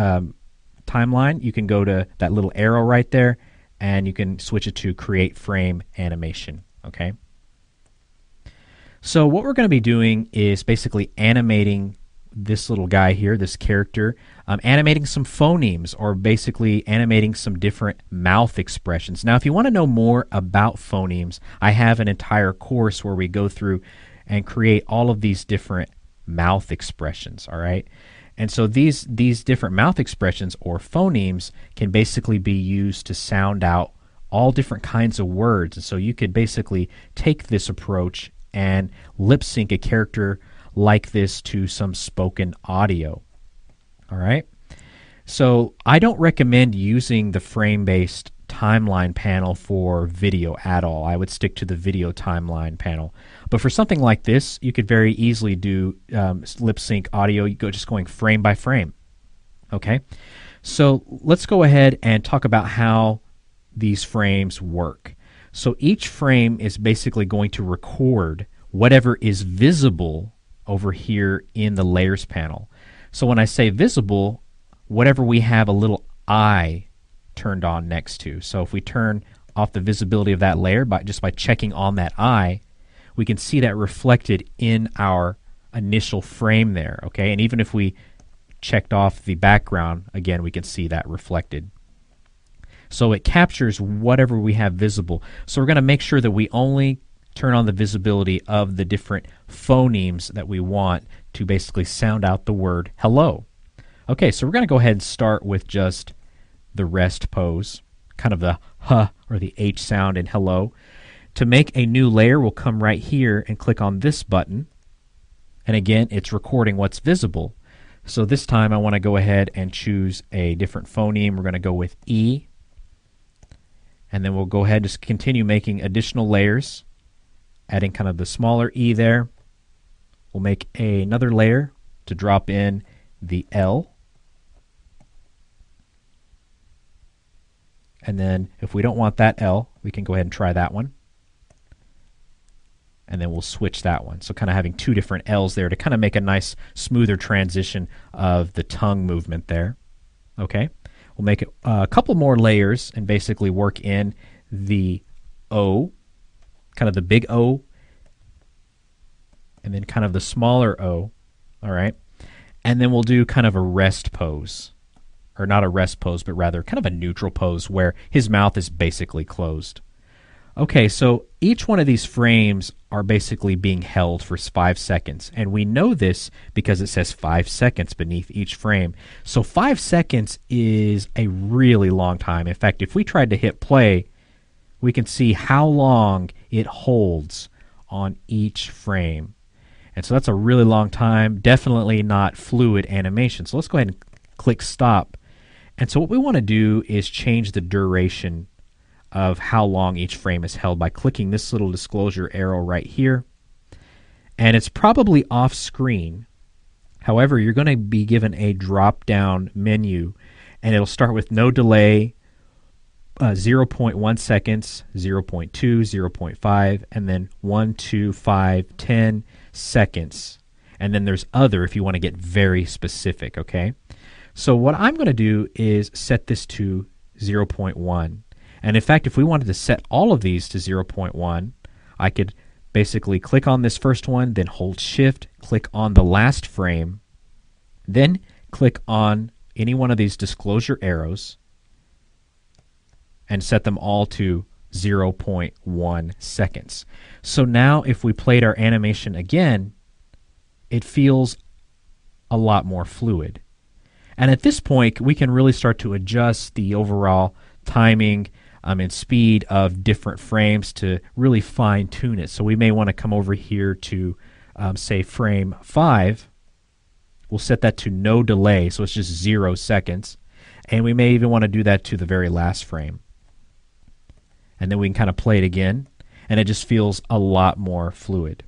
timeline, you can go to that little arrow right there, and you can switch it to Create Frame Animation. Okay. So what we're going to be doing is basically animating this little guy here, this character, animating some phonemes, or basically animating some different mouth expressions. Now, if you want to know more about phonemes, I have an entire course where we go through and create all of these different mouth expressions, all right? And so these different mouth expressions or phonemes can basically be used to sound out all different kinds of words. And so you could basically take this approach and lip sync a character like this to some spoken audio. All right? So I don't recommend using the frame-based timeline panel for video at all. I would stick to the video timeline panel. But for something like this, you could very easily do lip sync audio. You go just going frame by frame. Okay? So let's go ahead and talk about how these frames work. So each frame is basically going to record whatever is visible over here in the layers panel. So when I say visible, whatever we have a little eye turned on next to. So if we turn off the visibility of that layer just by checking on that eye, we can see that reflected in our initial frame there, okay? And even if we checked off the background, again, we can see that reflected. So it captures whatever we have visible. So we're going to make sure that we only turn on the visibility of the different phonemes that we want to basically sound out the word hello. Okay, so we're going to go ahead and start with just the rest pose, kind of the huh or the H sound in hello. To make a new layer, we'll come right here and click on this button. And again, it's recording what's visible. So this time I want to go ahead and choose a different phoneme. We're going to go with E. And then we'll go ahead and just continue making additional layers, adding kind of the smaller E there. We'll make another layer to drop in the L. And then if we don't want that L, we can go ahead and try that one. And then we'll switch that one. So kind of having two different L's there to kind of make a nice smoother transition of the tongue movement there. Okay, we'll make a couple more layers and basically work in the O, kind of the big O, and then kind of the smaller O, all right? And then we'll do kind of a rest pose, or not a rest pose, but rather kind of a neutral pose where his mouth is basically closed. Okay, so each one of these frames are basically being held for 5 seconds, and we know this because it says 5 seconds beneath each frame. So 5 seconds is a really long time. In fact, if we tried to hit play, we can see how long it holds on each frame. And so that's a really long time, definitely not fluid animation. So let's go ahead and click stop. And so what we want to do is change the duration of how long each frame is held by clicking this little disclosure arrow right here. And it's probably off screen. However, you're going to be given a drop down menu, and it'll start with no delay, 0.1 seconds, 0.2, 0.5, and then 1, 2, 5, 10 seconds. And then there's other if you want to get very specific, okay? So what I'm going to do is set this to 0.1. And in fact, if we wanted to set all of these to 0.1, I could basically click on this first one, then hold Shift, click on the last frame, then click on any one of these disclosure arrows and set them all to 0.1 seconds. So now if we played our animation again, it feels a lot more fluid. And at this point, we can really start to adjust the overall timing and speed of different frames to really fine tune it. So we may want to come over here to say frame 5. We'll set that to no delay, so it's just 0 seconds. And we may even want to do that to the very last frame. And then we can kind of play it again, and it just feels a lot more fluid.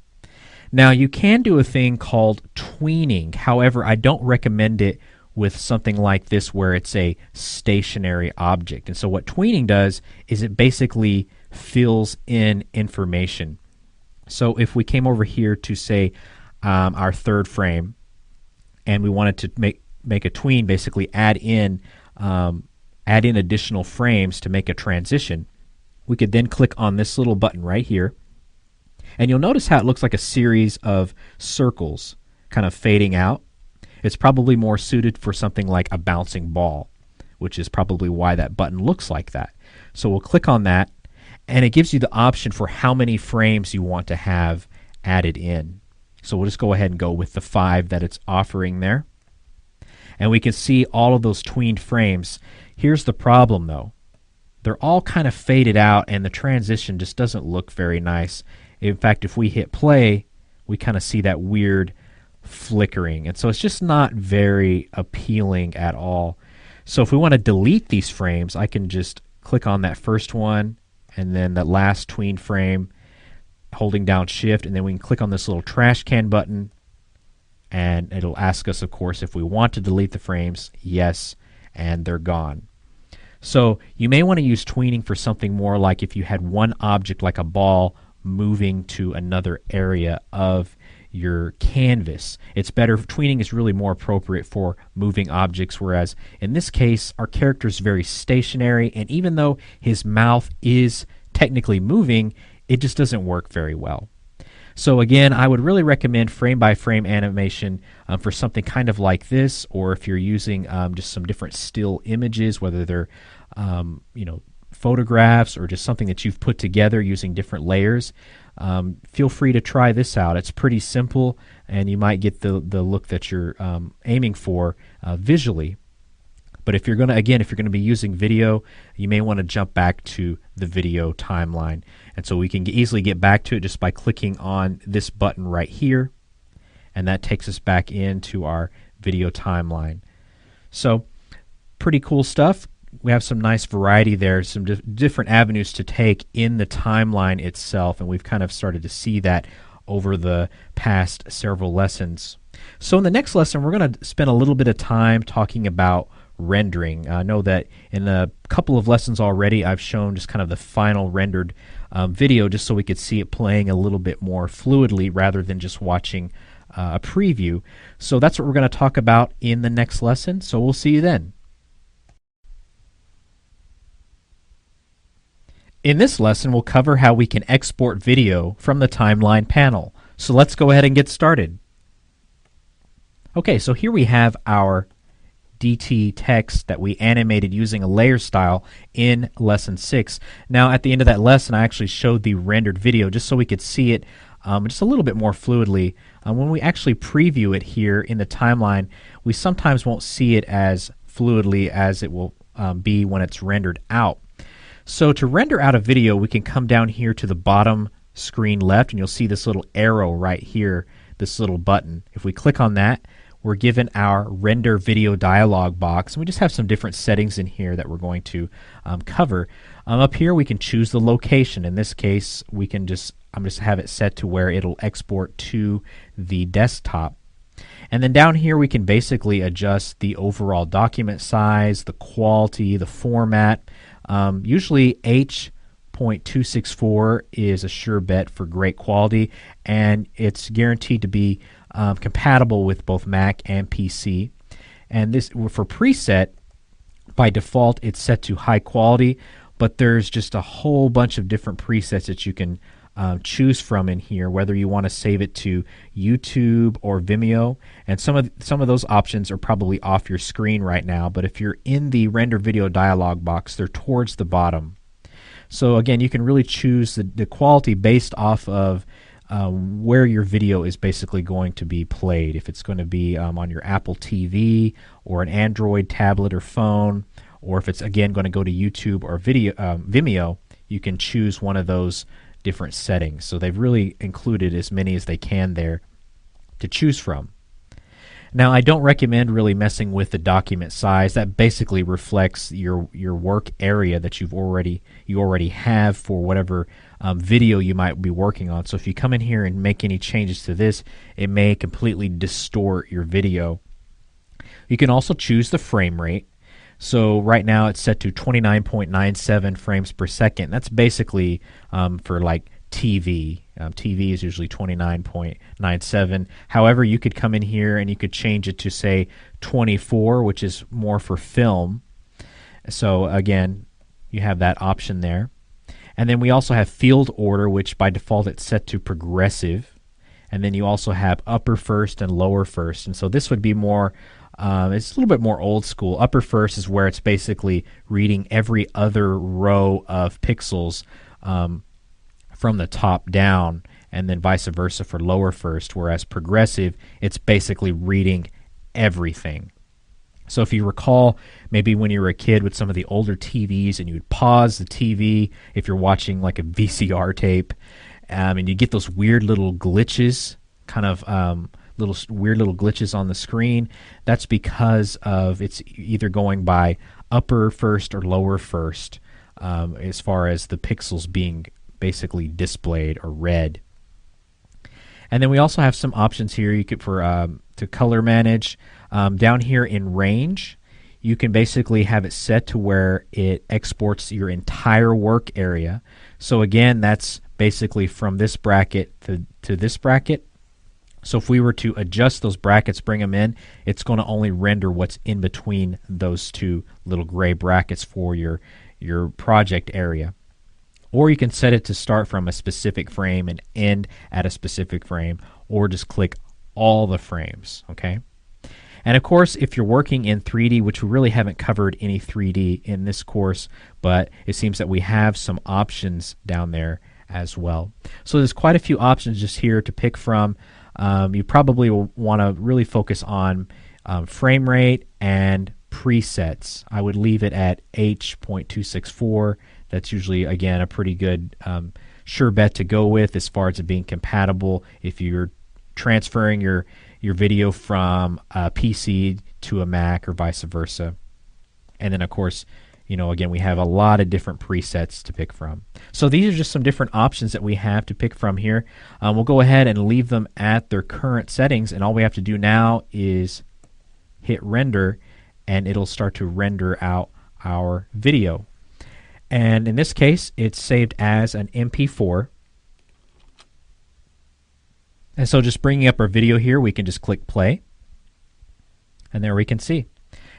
Now you can do a thing called tweening. However, I don't recommend it with something like this where it's a stationary object. And so what tweening does is it basically fills in information. So if we came over here to say our third frame and we wanted to make a tween, basically add in additional frames to make a transition, we could then click on this little button right here, and you'll notice how it looks like a series of circles kind of fading out. It's probably more suited for something like a bouncing ball, which is probably why that button looks like that. So we'll click on that, and it gives you the option for how many frames you want to have added in. So we'll just go ahead and go with the 5 that it's offering there. And we can see all of those tweened frames. Here's the problem though. They're all kind of faded out and the transition just doesn't look very nice. In fact, if we hit play, we kind of see that weird flickering. And so it's just not very appealing at all. So if we want to delete these frames, I can just click on that first one and then that last tween frame, holding down shift, and then we can click on this little trash can button, and it'll ask us, of course, if we want to delete the frames. Yes, and they're gone. So you may want to use tweening for something more like if you had one object like a ball moving to another area of your canvas. It's better. Tweening is really more appropriate for moving objects, whereas in this case our character is very stationary, and even though his mouth is technically moving, it just doesn't work very well. So again, I would really recommend frame-by-frame animation for something kind of like this, or if you're using just some different still images, whether they're photographs or just something that you've put together using different layers. Feel free to try this out. It's pretty simple, and you might get the look that you're aiming for visually. But if you're going to be using video, you may want to jump back to the video timeline. And so we can easily get back to it just by clicking on this button right here, and that takes us back into our video timeline. So pretty cool stuff. We have some nice variety there, some different avenues to take in the timeline itself, and we've kind of started to see that over the past several lessons. So in the next lesson, we're going to spend a little bit of time talking about rendering. I know that in a couple of lessons already I've shown just kind of the final rendered video, just so we could see it playing a little bit more fluidly rather than just watching a preview. So that's what we're going to talk about in the next lesson. So we'll see you then. In this lesson, we'll cover how we can export video from the timeline panel. So let's go ahead and get started. Okay, so here we have our DT text that we animated using a layer style in lesson 6. Now at the end of that lesson, I actually showed the rendered video just so we could see it just a little bit more fluidly. When we actually preview it here in the timeline, we sometimes won't see it as fluidly as it will be when it's rendered out. So to render out a video, we can come down here to the bottom screen left, and you'll see this little arrow right here, this little button. If we click on that, we're given our render video dialog box, and we just have some different settings in here that we're going to cover. Up here we can choose the location. In this case, we can I'm just have it set to where it'll export to the desktop. And then down here we can basically adjust the overall document size, the quality, the format. Usually H.264 is a sure bet for great quality, and it's guaranteed to be compatible with both Mac and PC. And this for preset, by default it's set to high quality, but there's just a whole bunch of different presets that you can choose from in here, whether you want to save it to YouTube or Vimeo. And some of those options are probably off your screen right now, but if you're in the render video dialog box, they're towards the bottom. So again, you can really choose the quality based off of where your video is basically going to be played. If it's going to be on your Apple TV or an Android tablet or phone, or if it's again going to go to YouTube or Vimeo, you can choose one of those different settings. So they've really included as many as they can there to choose from. Now, I don't recommend really messing with the document size. That basically reflects your work area that you already have for whatever video you might be working on. So if you come in here and make any changes to this, it may completely distort your video. You can also choose the frame rate. So right now it's set to 29.97 frames per second. That's basically for like TV. TV is usually 29.97. However, you could come in here and you could change it to say 24, which is more for film. So again, you have that option there. And then we also have field order, which by default it's set to progressive. And then you also have upper first and lower first. And so this would be more it's a little bit more old school. Upper first is where it's basically reading every other row of pixels from the top down, and then vice versa for lower first, whereas progressive, it's basically reading everything. So if you recall, maybe when you were a kid with some of the older TVs and you would pause the TV if you're watching like a VCR tape, and you get those weird little glitches, kind of weird little glitches on the screen, that's because of it's either going by upper first or lower first, as far as the pixels being basically displayed or read. And then we also have some options here. You could to color manage. Down here in range, you can basically have it set to where it exports your entire work area. So again, that's basically from this bracket to this bracket. So if we were to adjust those brackets, bring them in, it's going to only render what's in between those two little gray brackets for your project area. Or you can set it to start from a specific frame and end at a specific frame, or just click all the frames, okay? And of course, if you're working in 3D, which we really haven't covered any 3D in this course, but it seems that we have some options down there as well. So there's quite a few options just here to pick from. You probably will want to really focus on frame rate and presets. I would leave it at H.264. That's usually, again, a pretty good sure bet to go with as far as it being compatible if you're transferring your video from a PC to a Mac or vice versa. And then, of course, again, we have a lot of different presets to pick from. So these are just some different options that we have to pick from here. We'll go ahead and leave them at their current settings, and all we have to do now is hit render, and it'll start to render out our video. And in this case, it's saved as an MP4. And so just bringing up our video here, we can just click play. And there we can see.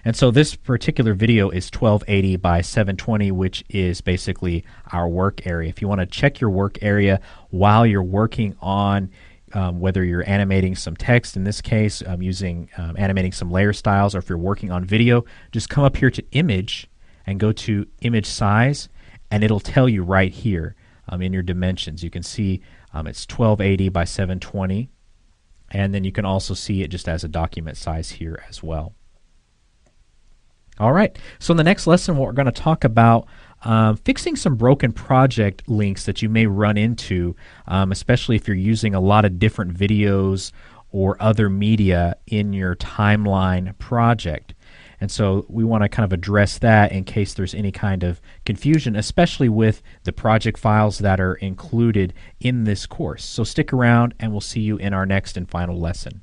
And so this particular video is 1280 by 720, which is basically our work area. If you want to check your work area while you're working on whether you're animating some text, in this case, using animating some layer styles, or if you're working on video, just come up here to image and go to image size, and it'll tell you right here in your dimensions. You can see it's 1280 by 720, and then you can also see it just as a document size here as well. All right, so in the next lesson, what we're going to talk about fixing some broken project links that you may run into, especially if you're using a lot of different videos or other media in your timeline project. And so we want to kind of address that in case there's any kind of confusion, especially with the project files that are included in this course. So stick around, and we'll see you in our next and final lesson.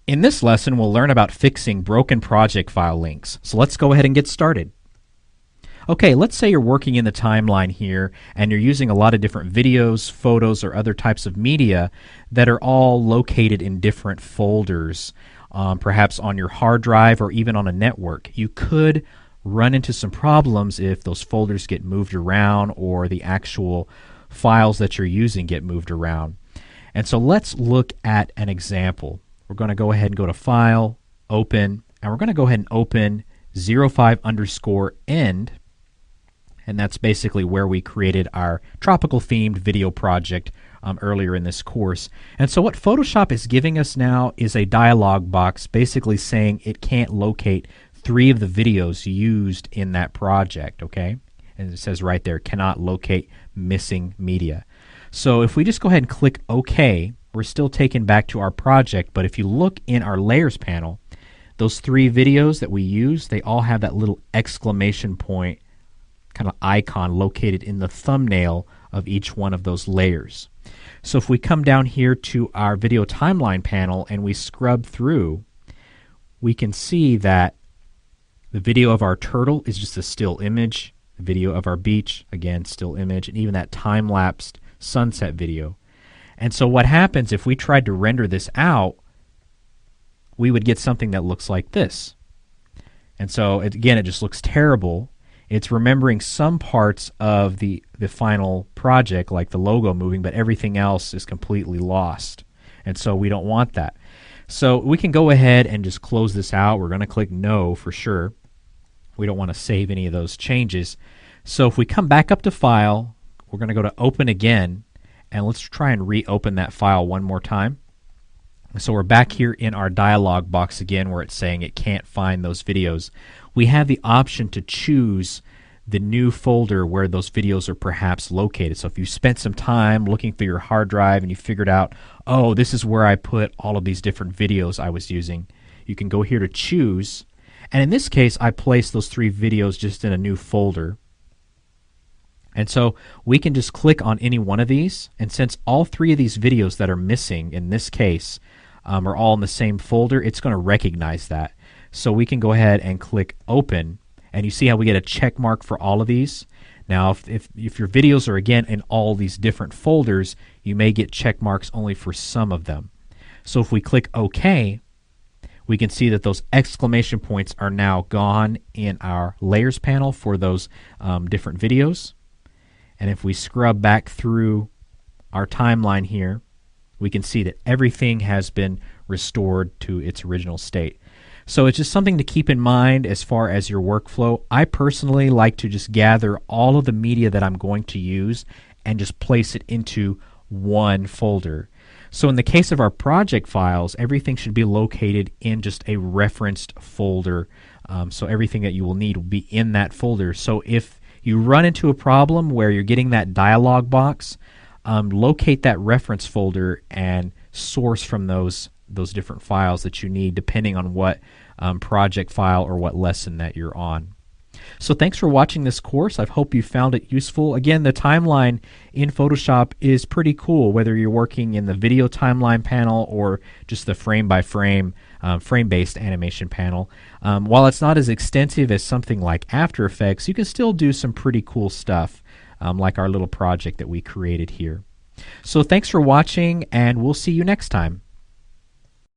In this lesson, we'll learn about fixing broken project file links. So let's go ahead and get started. Okay, let's say you're working in the timeline here and you're using a lot of different videos, photos, or other types of media that are all located in different folders, perhaps on your hard drive or even on a network. You could run into some problems if those folders get moved around or the actual files that you're using get moved around. And so let's look at an example. We're going to go ahead and go to File, Open, and we're going to go ahead and open 05_end. And that's basically where we created our tropical themed video project earlier in this course. And so what Photoshop is giving us now is a dialog box basically saying it can't locate 3 of the videos used in that project, okay? And it says right there, cannot locate missing media. So if we just go ahead and click OK, we're still taken back to our project, but if you look in our layers panel, those 3 videos that we use, they all have that little exclamation point kind of icon located in the thumbnail of each one of those layers. So if we come down here to our video timeline panel and we scrub through, we can see that the video of our turtle is just a still image, the video of our beach, again, still image, and even that time-lapsed sunset video. And so what happens if we tried to render this out, we would get something that looks like this. And so again, it just looks terrible. It's remembering some parts of the final project, like the logo moving, but everything else is completely lost. And so we don't want that. So we can go ahead and just close this out. We're going to click No for sure. We don't want to save any of those changes. So if we come back up to File, we're going to go to Open again, and let's try and reopen that file one more time. So we're back here in our dialog box again where it's saying it can't find those videos. We have the option to choose the new folder where those videos are perhaps located. So if you spent some time looking through your hard drive and you figured out, oh, this is where I put all of these different videos I was using, you can go here to choose. And in this case, I placed those 3 videos just in a new folder. And so we can just click on any one of these, and since all 3 of these videos that are missing in this case are all in the same folder, it's going to recognize that. So we can go ahead and click Open, and you see how we get a check mark for all of these. Now if your videos are again in all these different folders, you may get check marks only for some of them. So if we click OK, we can see that those exclamation points are now gone in our Layers panel for those different videos. And if we scrub back through our timeline here, we can see that everything has been restored to its original state. So it's just something to keep in mind as far as your workflow. I personally like to just gather all of the media that I'm going to use and just place it into one folder. So in the case of our project files, everything should be located in just a referenced folder. So everything that you will need will be in that folder. So if you run into a problem where you're getting that dialog box, locate that reference folder and source from those different files that you need depending on what project file or what lesson that you're on. So thanks for watching this course. I hope you found it useful. Again, the timeline in Photoshop is pretty cool, whether you're working in the video timeline panel or just the frame-by-frame, frame-based animation panel. While it's not as extensive as something like After Effects, you can still do some pretty cool stuff, like our little project that we created here. So thanks for watching, and we'll see you next time.